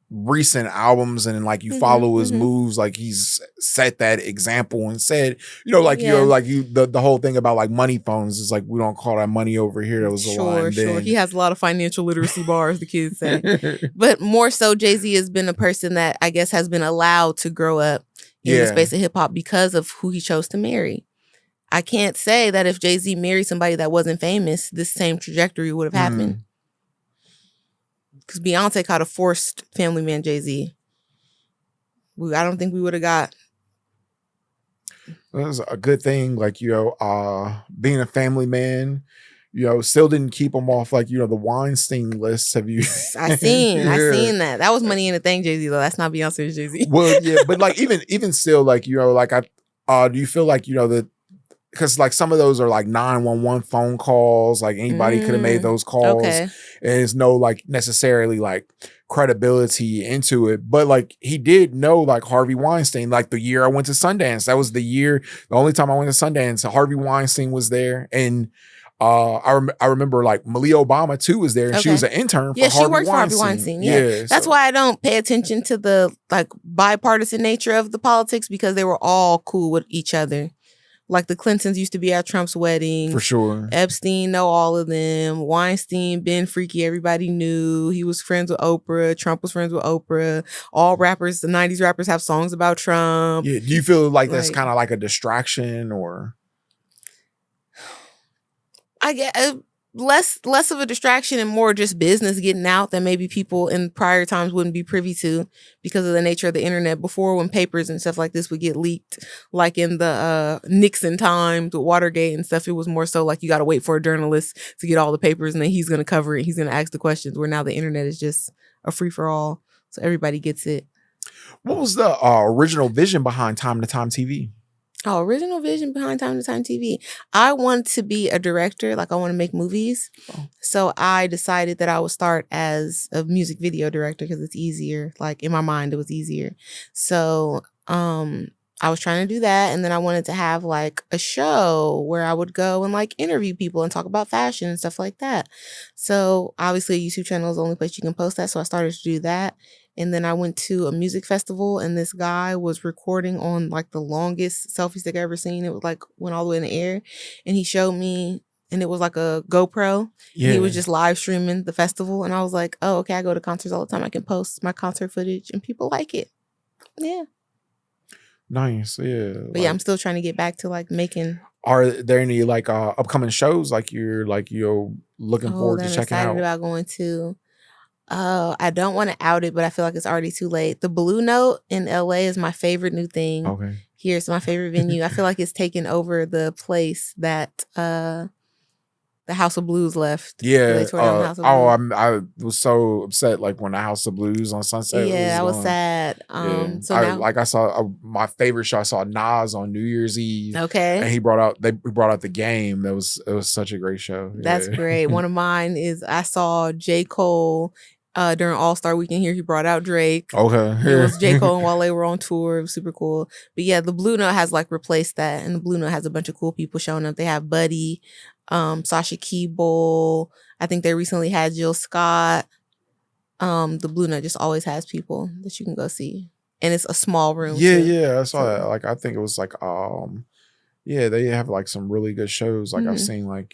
recent albums and like you follow his moves, like he's set that example and said, the whole thing about like money phones is like, we don't call that money over here. That was a line. Sure. He has a lot of financial literacy bars, the kids say. But more so, Jay-Z has been a person that I guess has been allowed to grow up in the space of hip hop because of who he chose to marry. I can't say that if Jay-Z married somebody that wasn't famous, this same trajectory would have happened. Because Beyonce caught a forced family man Jay-Z. I don't think we would have got. That was a good thing. Like, being a family man, still didn't keep him off like, the Weinstein list. Have you? I seen that. That was Money in the Thing Jay-Z, though. That's not Beyonce's Jay-Z. Well, yeah, but like even still, like, do you feel like, that because like some of those are like 911 phone calls, like anybody could have made those calls. Okay. And there's no like necessarily like credibility into it. But like he did know like Harvey Weinstein, like the year I went to Sundance. That was the only time I went to Sundance, Harvey Weinstein was there. And I remember like Malia Obama too was there, and she was an intern for Harvey Weinstein. Yeah, she worked for Harvey Weinstein. Yeah. That's why I don't pay attention to the like bipartisan nature of the politics, because they were all cool with each other. Like the Clintons used to be at Trump's wedding. For sure. Epstein know all of them. Weinstein, been freaky, everybody knew. He was friends with Oprah. Trump was friends with Oprah. All rappers, the 90s rappers have songs about Trump. Yeah. Do you feel like that's kind of like a distraction, or? I get less of a distraction and more just business getting out that maybe people in prior times wouldn't be privy to because of the nature of the internet. Before, when papers and stuff like this would get leaked, like in the Nixon times with Watergate and stuff, it was more so like you got to wait for a journalist to get all the papers and then he's going to cover it. He's going to ask the questions, where now the internet is just a free for all. So everybody gets it. What was the original vision behind Time to Time TV? Oh, original vision behind Time to Time TV. I want to be a director. Like, I want to make movies. Oh. So I decided that I would start as a music video director because it's easier. Like, in my mind, it was easier. So I was trying to do that. And then I wanted to have like a show where I would go and like interview people and talk about fashion and stuff like that. So obviously a YouTube channel is the only place you can post that. So I started to do that. And then I went to a music festival and this guy was recording on like the longest selfie stick I've ever seen. It was like went all the way in the air, and he showed me, and it was like a GoPro. Yeah. He was just live streaming the festival. And I was like, oh, okay, I go to concerts all the time. I can post my concert footage and people like it. Yeah. Nice. Yeah. But yeah, I'm still trying to get back to like making. Are there any like upcoming shows like you're looking forward to checking out? I'm excited about going to. I don't want to out it, but I feel like it's already too late. The Blue Note in LA is my favorite new thing. Okay. Here, it's my favorite venue. I feel like it's taken over the place that the House of Blues left. Yeah. I was so upset like when the House of Blues on Sunset. Yeah, I was sad. Yeah. So now, I saw my favorite show. I saw Nas on New Year's Eve. Okay. And he brought out the Game. It was such a great show. That's great. One of mine is I saw J. Cole during All-Star Weekend here. He brought out Drake. Okay. It was J. Cole and Wale were on tour. It was super cool. But yeah, the Blue Note has like replaced that, and the Blue Note has a bunch of cool people showing up. They have Buddy, Sasha Keeble. I think they recently had Jill Scott. The Blue Note just always has people that you can go see, and it's a small room. Yeah, I saw that. Like, I think it was like yeah, they have like some really good shows. Like I've seen like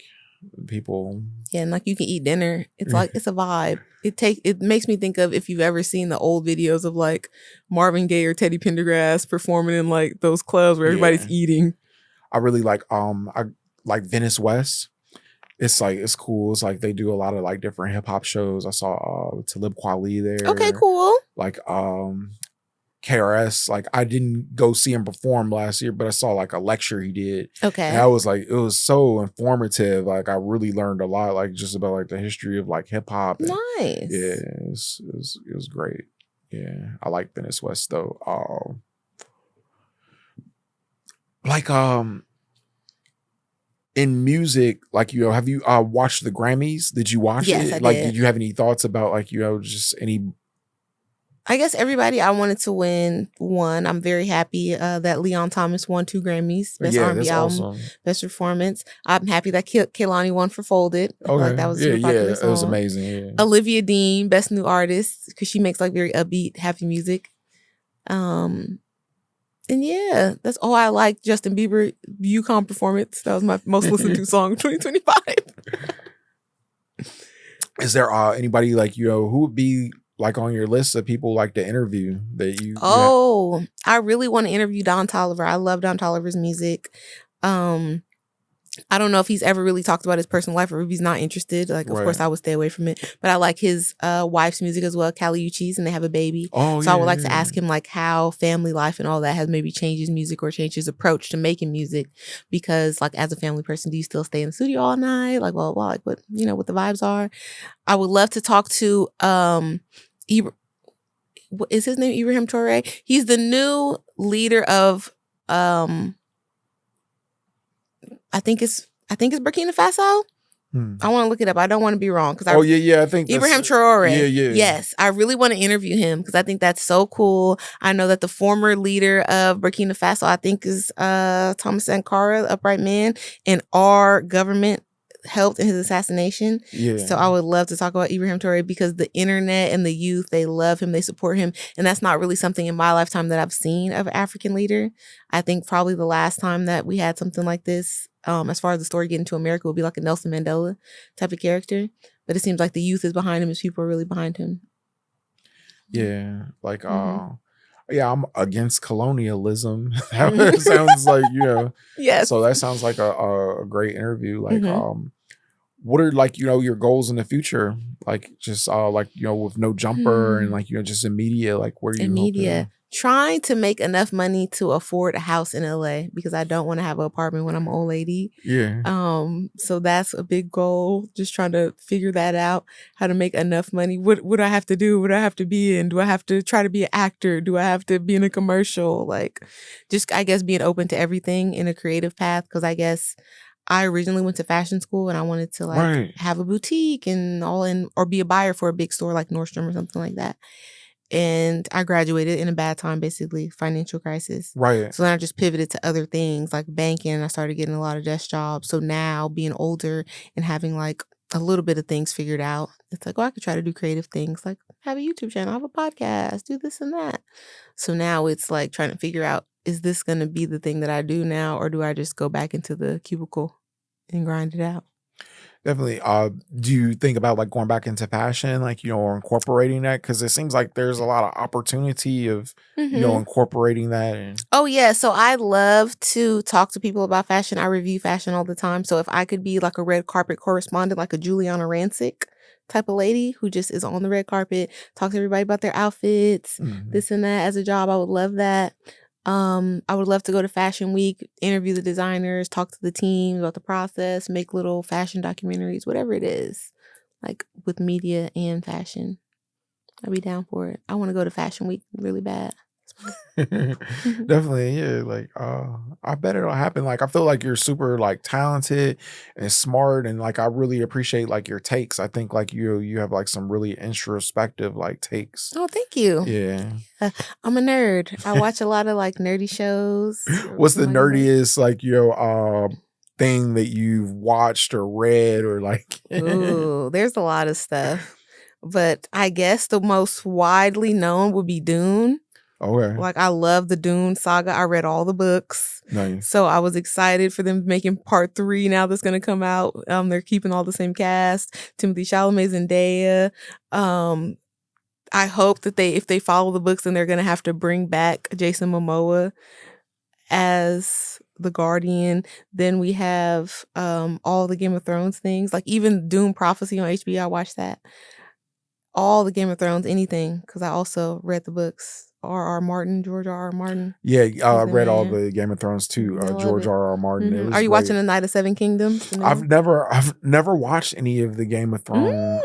people. Yeah, and like you can eat dinner. It's like it's a vibe. It makes me think of if you've ever seen the old videos of like Marvin Gaye or Teddy Pendergrass performing in like those clubs where everybody's eating. I really like I like Venice West. It's like it's cool. It's like they do a lot of like different hip hop shows. I saw Talib Kweli there. Okay, cool. Like KRS, like I didn't go see him perform last year, but I saw like a lecture he did. Okay. And I was like, it was so informative. Like I really learned a lot, like just about like the history of like hip hop. Nice. Yeah, it was great. Yeah. I like Venice West though. like in music, like have you watched the Grammys? Did you watch Yes, I it? Like, did did. you have any thoughts about like just any? I guess everybody I wanted to win won. I'm very happy that Leon Thomas won 2 Grammys, Best Yeah, R&B that's Album, awesome. Best Performance. I'm happy that Kehlani won for Folded. I feel like Okay, that was a yeah, super popular yeah, it was song. amazing. Yeah, Olivia Dean, Best New Artist, because she makes like very upbeat, happy music. And yeah, that's all I like. Justin Bieber, Yukon Performance. That was my most listened to song of 2025. is there anybody like who would be like on your list of people like to interview that you have? Oh, I really want to interview Don Toliver. I love Don Toliver's music. I don't know if he's ever really talked about his personal life or if he's not interested. Like, of course, Right. I would stay away from it. But I like his wife's music as well, Kali Uchis, and they have a baby. Oh So I would yeah, like to yeah. ask him like how family life and all that has maybe changed his music or changed his approach to making music. Because like as a family person, do you still stay in the studio all night? Like, well, like what what the vibes are. I would love to talk to what is his name? Ibrahim Toure. He's the new leader of I think it's Burkina Faso. I want to look it up. I don't want to be wrong because Oh yeah. I think Ibrahim that's Traore. Yeah. Yes, I really want to interview him because I think that's so cool. I know that the former leader of Burkina Faso, I think, is Thomas Sankara, the upright man, and our government helped in his assassination. Yeah. So I would love to talk about Ibrahim Traore because the internet and the youth, they love him, they support him, and that's not really something in my lifetime that I've seen of an African leader. I think probably the last time that we had something like this, as far as the story getting to America, would be like a Nelson Mandela type of character. But it seems like the youth is behind him, as people are really behind him. Yeah, like yeah, I'm against colonialism. That sounds like Yes. So that sounds like a great interview. Like what are like your goals in the future? Like just like with No Jumper and like just in media. Like where do you In hope media, trying to make enough money to afford a house in LA because I don't want to have an apartment when I'm an old lady. Yeah. So that's a big goal. Just trying to figure that out, how to make enough money. What do I have to do? What do I have to be in? Do I have to try to be an actor? Do I have to be in a commercial? Like, just I guess being open to everything in a creative path because I guess I originally went to fashion school and I wanted to like Right. have a boutique and or be a buyer for a big store like Nordstrom or something like that. And I graduated in a bad time, basically, financial crisis. Right. So then I just pivoted to other things like banking. And I started getting a lot of desk jobs. So now being older and having like a little bit of things figured out, it's like, oh, I could try to do creative things like have a YouTube channel, have a podcast, do this and that. So now it's like trying to figure out, is this going to be the thing that I do now? Or do I just go back into the cubicle and grind it out? Definitely. Do you think about like going back into fashion, like or incorporating that? Because it seems like there's a lot of opportunity of incorporating that. And Oh yeah, so I love to talk to people about fashion. I review fashion all the time. So if I could be like a red carpet correspondent, like a Juliana Rancic type of lady who just is on the red carpet, talk to everybody about their outfits, this and that as a job, I would love that. I would love to go to Fashion Week, interview the designers, talk to the team about the process, make little fashion documentaries, whatever it is, like with media and fashion. I'd be down for it. I want to go to Fashion Week really bad. Definitely, yeah. Like, I bet it'll happen. Like, I feel like you're super like talented and smart, and like I really appreciate like your takes. I think like you have like some really introspective like takes. Oh, thank you. Yeah. I'm a nerd. I watch a lot of like nerdy shows. What's the nerdiest like thing that you've watched or read or like? Ooh, there's a lot of stuff. But I guess the most widely known would be Dune. Okay. Like I love the Dune saga. I read all the books. Nice. So I was excited for them making part 3 now that's gonna come out. They're keeping all the same cast. Timothy Chalamet, Zendaya. I hope that if they follow the books, then they're gonna have to bring back Jason Momoa as the Guardian. Then we have all the Game of Thrones things, like even Dune Prophecy on HBO. I watched that. All the Game of Thrones, anything, because I also read the books. George R.R. Martin. Yeah, I read all the Game of Thrones too. George R.R. Martin. It was Are you great. watching The Night of Seven Kingdoms? I've never watched any of the Game of Thrones.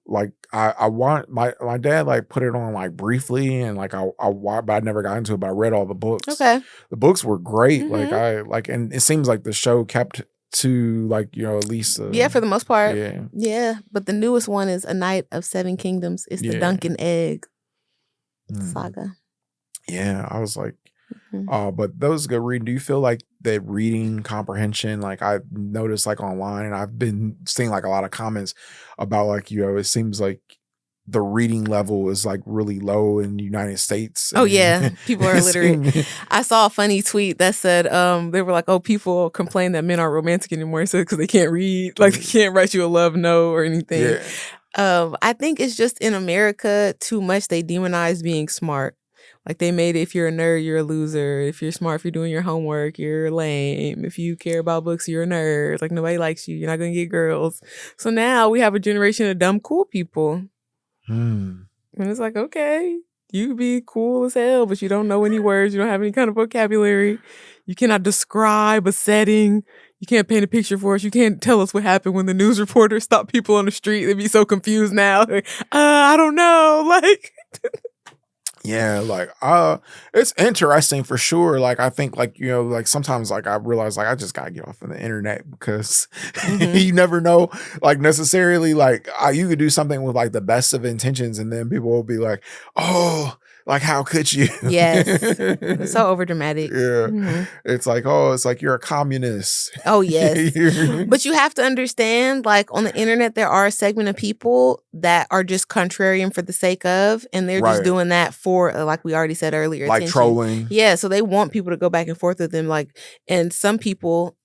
like I want my dad like put it on like briefly and like but I never got into it, but I read all the books. Okay. The books were great. Like Mhm. I like and it seems like the show kept to like, at least Yeah, for the most part. yeah. Yeah, but the newest one is A Knight of Seven Kingdoms. It's the Yeah. Duncan Egg Mm. saga. Yeah, I was like, Mhm. but those good reading. Do you feel like that reading comprehension? Like I've noticed, like online, and I've been seeing like a lot of comments about like it seems like the reading level is like really low in the United States. Oh And yeah, people are it illiterate. seem- I saw a funny tweet that said they were like, "Oh, people complain that men aren't romantic anymore, so because they can't read, like they can't write you a love note or anything." yeah, I think it's just in America too much they demonize being smart. Like they made it, if you're a nerd, you're a loser. If you're smart, if you're doing your homework, you're lame. If you care about books, you're a nerd. Like nobody likes you. You're not gonna get girls. So now we have a generation of dumb cool people. Hmm. And it's like, okay, you could be cool as hell, but you don't know any words. You don't have any kind of vocabulary. You cannot describe a setting. You can't paint a picture for us. You can't tell us what happened when the news reporter stopped people on the street. They'd be so confused now. Like, I don't know. Like, Yeah, like it's interesting for sure. Like I think like like sometimes like I realize like I just gotta get off of the internet because mhm. you never know like necessarily like you could do something with like the best of intentions and then people will be like, oh, like how could you? Yes. It's so overdramatic. Yeah. Mhm. It's like, oh, it's like you're a communist. Oh, yes. But you have to understand, like on the internet, there are a segment of people that are just contrarian for the sake of, and they're just Right. doing that for, like we already said earlier, Like attention. trolling. Yeah, so they want people to go back and forth with them. Like, and some people,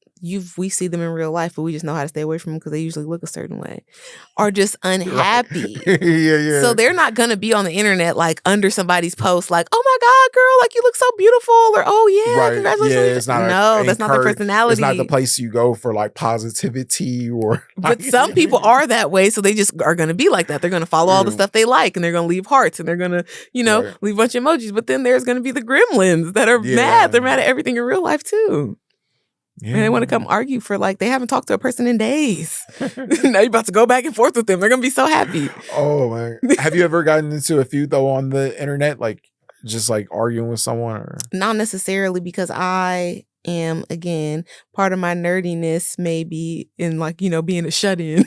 we see them in real life, but we just know how to stay away from them because they usually look a certain way, are just unhappy. Right. Yeah. So they're not gonna be on the internet like under somebody's post, like, "Oh my God, girl, like you look so beautiful," or "Oh yeah, Right. congratulations." Yeah, it's not no, that's not their personality. It's not the place you go for like positivity or But some people are that way, so they just are going to be like that. They're going to follow all the Yeah. stuff they like, and they're going to leave hearts, and they're going to, Right. leave a bunch of emojis. But then there's going to be the gremlins that are Yeah. mad. They're mad at everything in real life too. Yeah. And they want to come argue for like they haven't talked to a person in days. Now you're about to go back and forth with them. They're going to be so happy. Oh man. Have you ever gotten into a feud though on the internet? Like just like arguing with someone or Not necessarily, because I am, again, part of my nerdiness maybe in like, being a shut-in.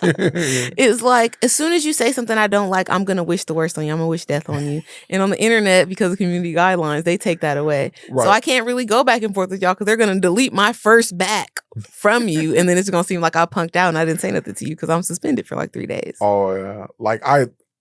It's like, as soon as you say something I don't like, I'm going to wish the worst on you. I'm going to wish death on you. And on the internet, because of community guidelines, they take that away. Right. So I can't really go back and forth with y'all because they're going to delete my first back from you. And then it's going to seem like I punked out and I didn't say nothing to you because I'm suspended for like 3 days. Oh yeah. Like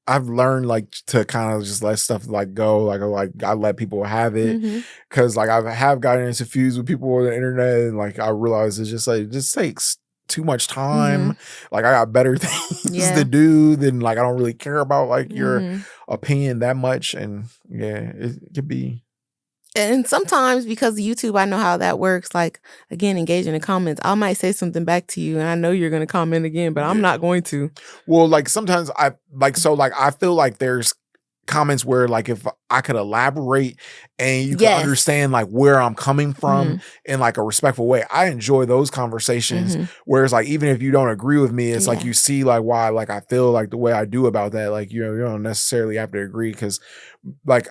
I've learned like to kind of just let stuff like go. Like I let people have it Mhm. because like I have gotten into feuds with people on the internet and like I realize it's just like it just takes too much time. Like I got better things Yeah. to do than like I don't really care about like your Mhm. opinion that much. And yeah, it could be. And sometimes because of YouTube, I know how that works. Like, again, engaging in comments. I might say something back to you and I know you're going to comment again, but I'm Yeah. not going to. Well, like sometimes I feel like there's comments where like if I could elaborate and you can Yes. understand like where I'm coming from in like a respectful way. I enjoy those conversations. Mhm. Whereas like even if you don't agree with me, it's like Yeah. you see like why like I feel like the way I do about that. Like you don't necessarily have to agree because like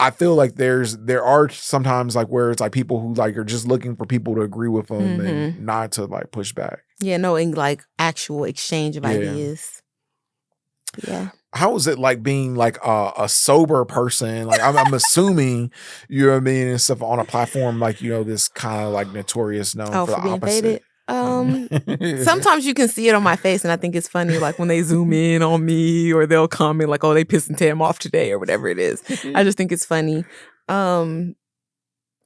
I feel like there are sometimes like where it's like people who like are just looking for people to agree with them and not to like push back. Yeah, no, in like actual exchange of Yeah. ideas. Yeah. How is it like being like a sober person? Like I'm assuming, you know what I mean, and stuff on a platform like this kind of like notorious known Oh, for the for being opposite. faded? Sometimes you can see it on my face, and I think it's funny, like when they zoom in on me, or they'll comment like, "Oh, they pissing Tam off today," or whatever it is. I just think it's funny.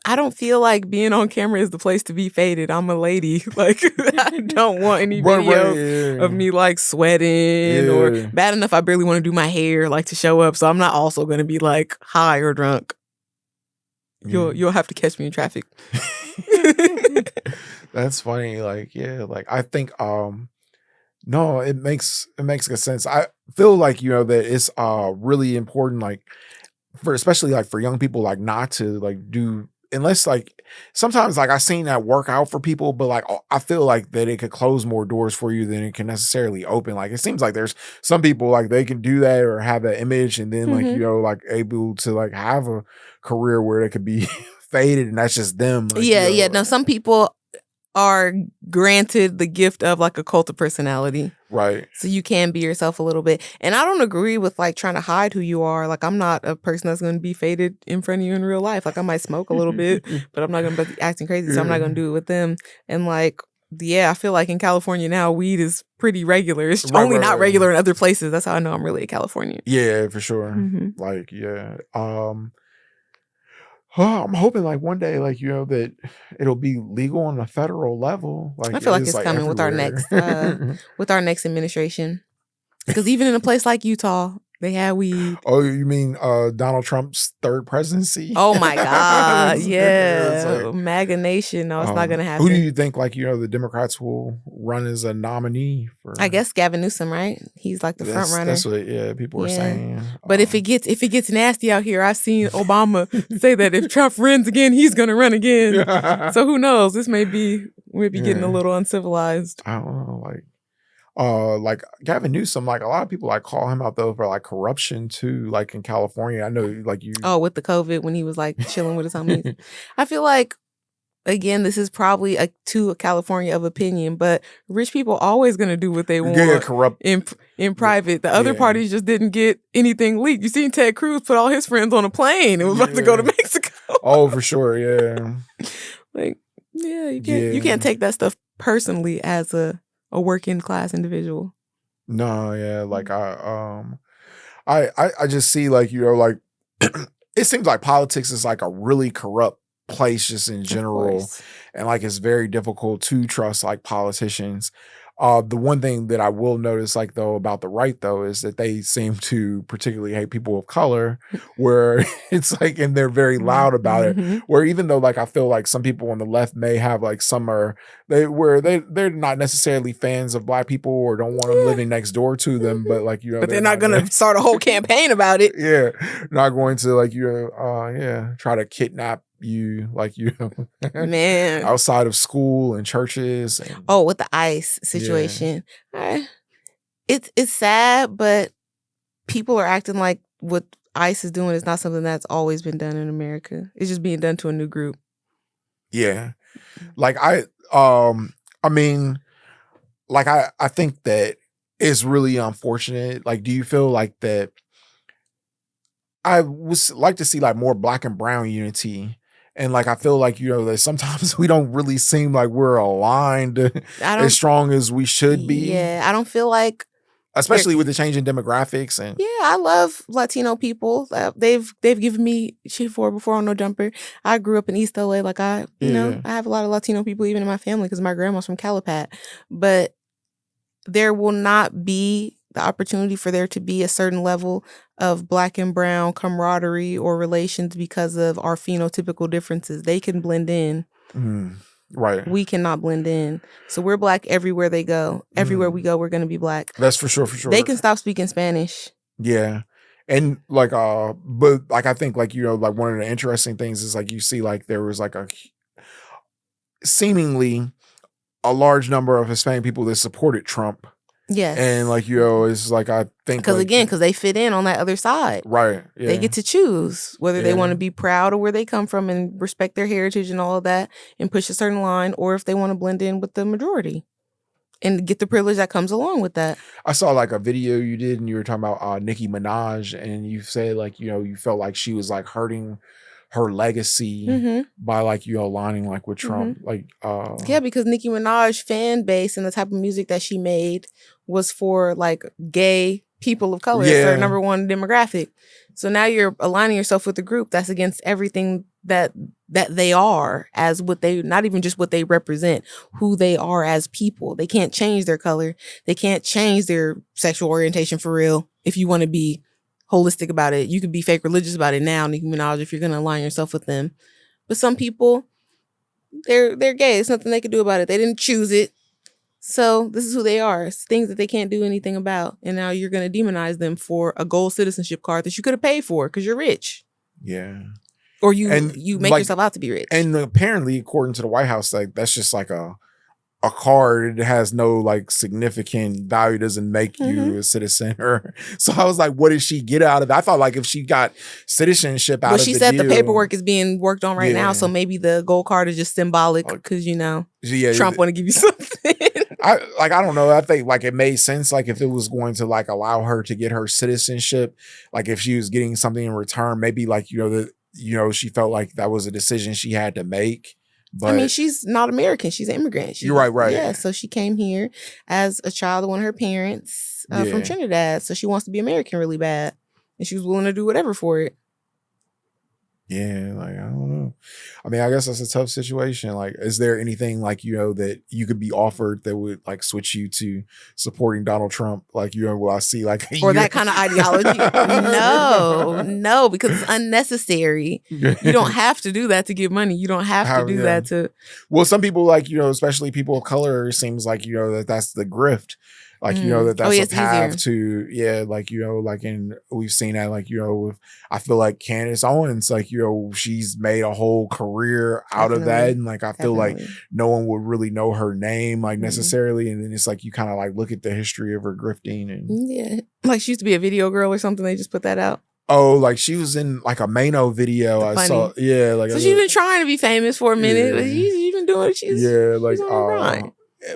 I don't feel like being on camera is the place to be faded. I'm a lady. Like I don't want any videos of me like sweating or bad enough. I barely want to do my hair like to show up. So I'm not also going to be like high or drunk. You'll have to catch me in traffic. That's funny. Like, yeah, like I think no, it makes good sense. I feel like, that it's really important, like for especially like for young people, like not to like do unless like sometimes like I seen that work out for people, but like I feel like that it could close more doors for you than it can necessarily open. Like it seems like there's some people like they can do that or have that image and then like, Mhm. like able to like have a career where they could be faded and that's just them. Like, Yeah, yeah. No, some people are granted the gift of like a cult of personality. right. So you can be yourself a little bit. And I don't agree with like trying to hide who you are. Like I'm not a person that's going to be faded in front of you in real life. Like I might smoke a little bit, but I'm not going to be acting crazy. So I'm not going to do it with them. And like, yeah, I feel like in California now, weed is pretty regular. It's Right, only right, not right. regular in other places. That's how I know I'm really a Californian. Yeah, for sure. Mhm. Like, yeah. I'm hoping like one day, like, that it'll be legal on a federal level. Like I it feel like is it's like coming everywhere. with our next administration. Because even in a place like Utah, they have weed. Oh, you mean Donald Trump's third presidency? Oh my God. It's Yeah. like, MAGA Nation. No, it's not going to who do happen. you think like the Democrats will run as a nominee for? I guess Gavin Newsom, right? He's like the front runner. That's what people are Yeah. saying. But if it gets nasty out here, I've seen Obama say that if Trump runs again, he's gonna run again. So who knows? This may be getting a little uncivilized. I don't know, like Gavin Newsom, like a lot of people like call him out though for like corruption too, like in California. I know like you Oh, with the COVID when he was like chilling with his homies. I feel like again, this is probably a California of opinion, but rich people always gonna do what they want corrupt in private. The other parties just didn't get anything leaked. You seen Ted Cruz put all his friends on a plane and was about to go to Mexico. Oh, for sure, yeah. Like, yeah, you can't take that stuff personally as a working class individual. No, yeah, like I just see like like it seems like politics is like a really corrupt place just in general, and like it's very difficult to trust like politicians. The one thing that I will notice, like though, about the right though, is that they seem to particularly hate people of color, where it's like, and they're very loud about it. Where even though like I feel like some people on the left may have like they're not necessarily fans of black people or don't want them living next door to them, but like but they're not gonna start a whole campaign about it. Yeah, not going to like try to kidnap you like man outside of school and churches with the ICE situation. It's sad, but people are acting like what ICE is doing is not something that's always been done in America. It's just being done to a new group. Like I mean, like I think that it's really unfortunate. Like, do you feel like that I would like to see like more black and brown unity? And like I feel like that sometimes we don't really seem like we're aligned as strong as we should be. Yeah, I don't feel like, especially with the change in demographics. And I love Latino people. They've given me shit before on No Jumper. I grew up in East LA. Like I have a lot of Latino people even in my family because my grandma's from Calipat. But there will not be the opportunity for there to be a certain level of black and brown camaraderie or relations because of our phenotypical differences. They can blend in. Right. We cannot blend in. So we're black everywhere they go. Everywhere we go, we're going to be black. That's for sure, for sure. They can stop speaking Spanish. Yeah. And like, but like, I think like, like one of the interesting things is like, you see like there was like a seemingly a large number of Hispanic people that supported Trump. Yes. And like, it's like, I think because they fit in on that other side. Right. Yeah. They get to choose whether they want to be proud of where they come from and respect their heritage and all of that and push a certain line, or if they want to blend in with the majority and get the privilege that comes along with that. I saw like a video you did and you were talking about Nicki Minaj, and you said like, you felt like she was like hurting her legacy by like, aligning like with Trump. Like, because Nicki Minaj fan base and the type of music that she made was for like gay people of color. It's their number one demographic. So now you're aligning yourself with a group that's against everything that they are as what they, not even just what they represent, who they are as people. They can't change their color. They can't change their sexual orientation for real. If you want to be holistic about it, you could be fake religious about it now, Nicki Minaj, if you're going to align yourself with them. But some people, they're gay. There's nothing they can do about it. They didn't choose it. So this is who they are. It's things that they can't do anything about. And now you're going to demonize them for a gold citizenship card that you could have paid for because you're rich. Yeah. Or And you make like, yourself out to be rich. and apparently, according to the White House, like that's just like a card. It has no like significant value, doesn't make you a citizen. Or so I was like, what did she get out of it? I thought like if she got citizenship out Well, of she the said the deal, paperwork is being worked on right now, so yeah, maybe the gold card is just symbolic like, because yeah, Trump want to give you something. I don't know. I think like it made sense. Like if it was going to like allow her to get her citizenship, like if she was getting something in return, maybe like she felt like that was a decision she had to make. I mean, But she's not American. She's an immigrant. you're right, right. Yeah, so she came here as a child of one of her parents from Yeah. Trinidad. So she wants to be American really bad. And she was willing to do whatever for it. Yeah, like I don't know. I mean, I guess that's a tough situation. Like, is there anything like that you could be offered that would like switch you to supporting Donald Trump? Like, I see like Or that kind of ideology? No, because it's unnecessary. You don't have to do that to get money. You don't have to do that to. Well, some people like especially people of color. It seems like that's the grift. Like that's a path to like like we've seen that like with, I feel like Candace Owens, like she's made a whole career out of that, and like I feel like no one would really know her name like necessarily, and then it's like you kind of like look at the history of her grifting and like she used to be a video girl or something. They just put that out. Oh, like she was in like a Mano video. I saw, like so she's been trying to be famous for a minute, but she's been doing it. She's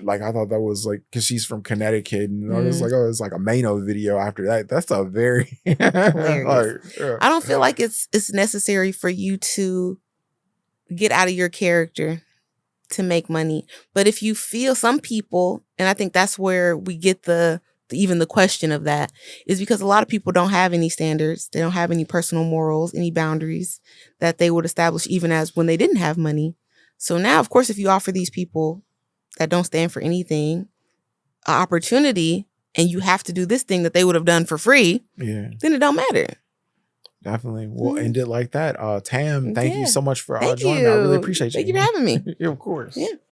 like I thought that was like because she's from Connecticut, and I was like, oh, it's like a Mano video after that. That's a very hilarious. I don't feel like it's necessary for you to get out of your character to make money. But if you feel some people, and I think that's where we get even the question of that, is because a lot of people don't have any standards. They don't have any personal morals, any boundaries that they would establish even as when they didn't have money. So now, of course, if you offer these people that don't stand for anything an opportunity, and you have to do this thing that they would have done for free, then it don't matter. Definitely. We'll end it like that. Tam, thank you so much for Thank joining you. me. I really appreciate you. Thank you for having me. Yeah, of course. Yeah.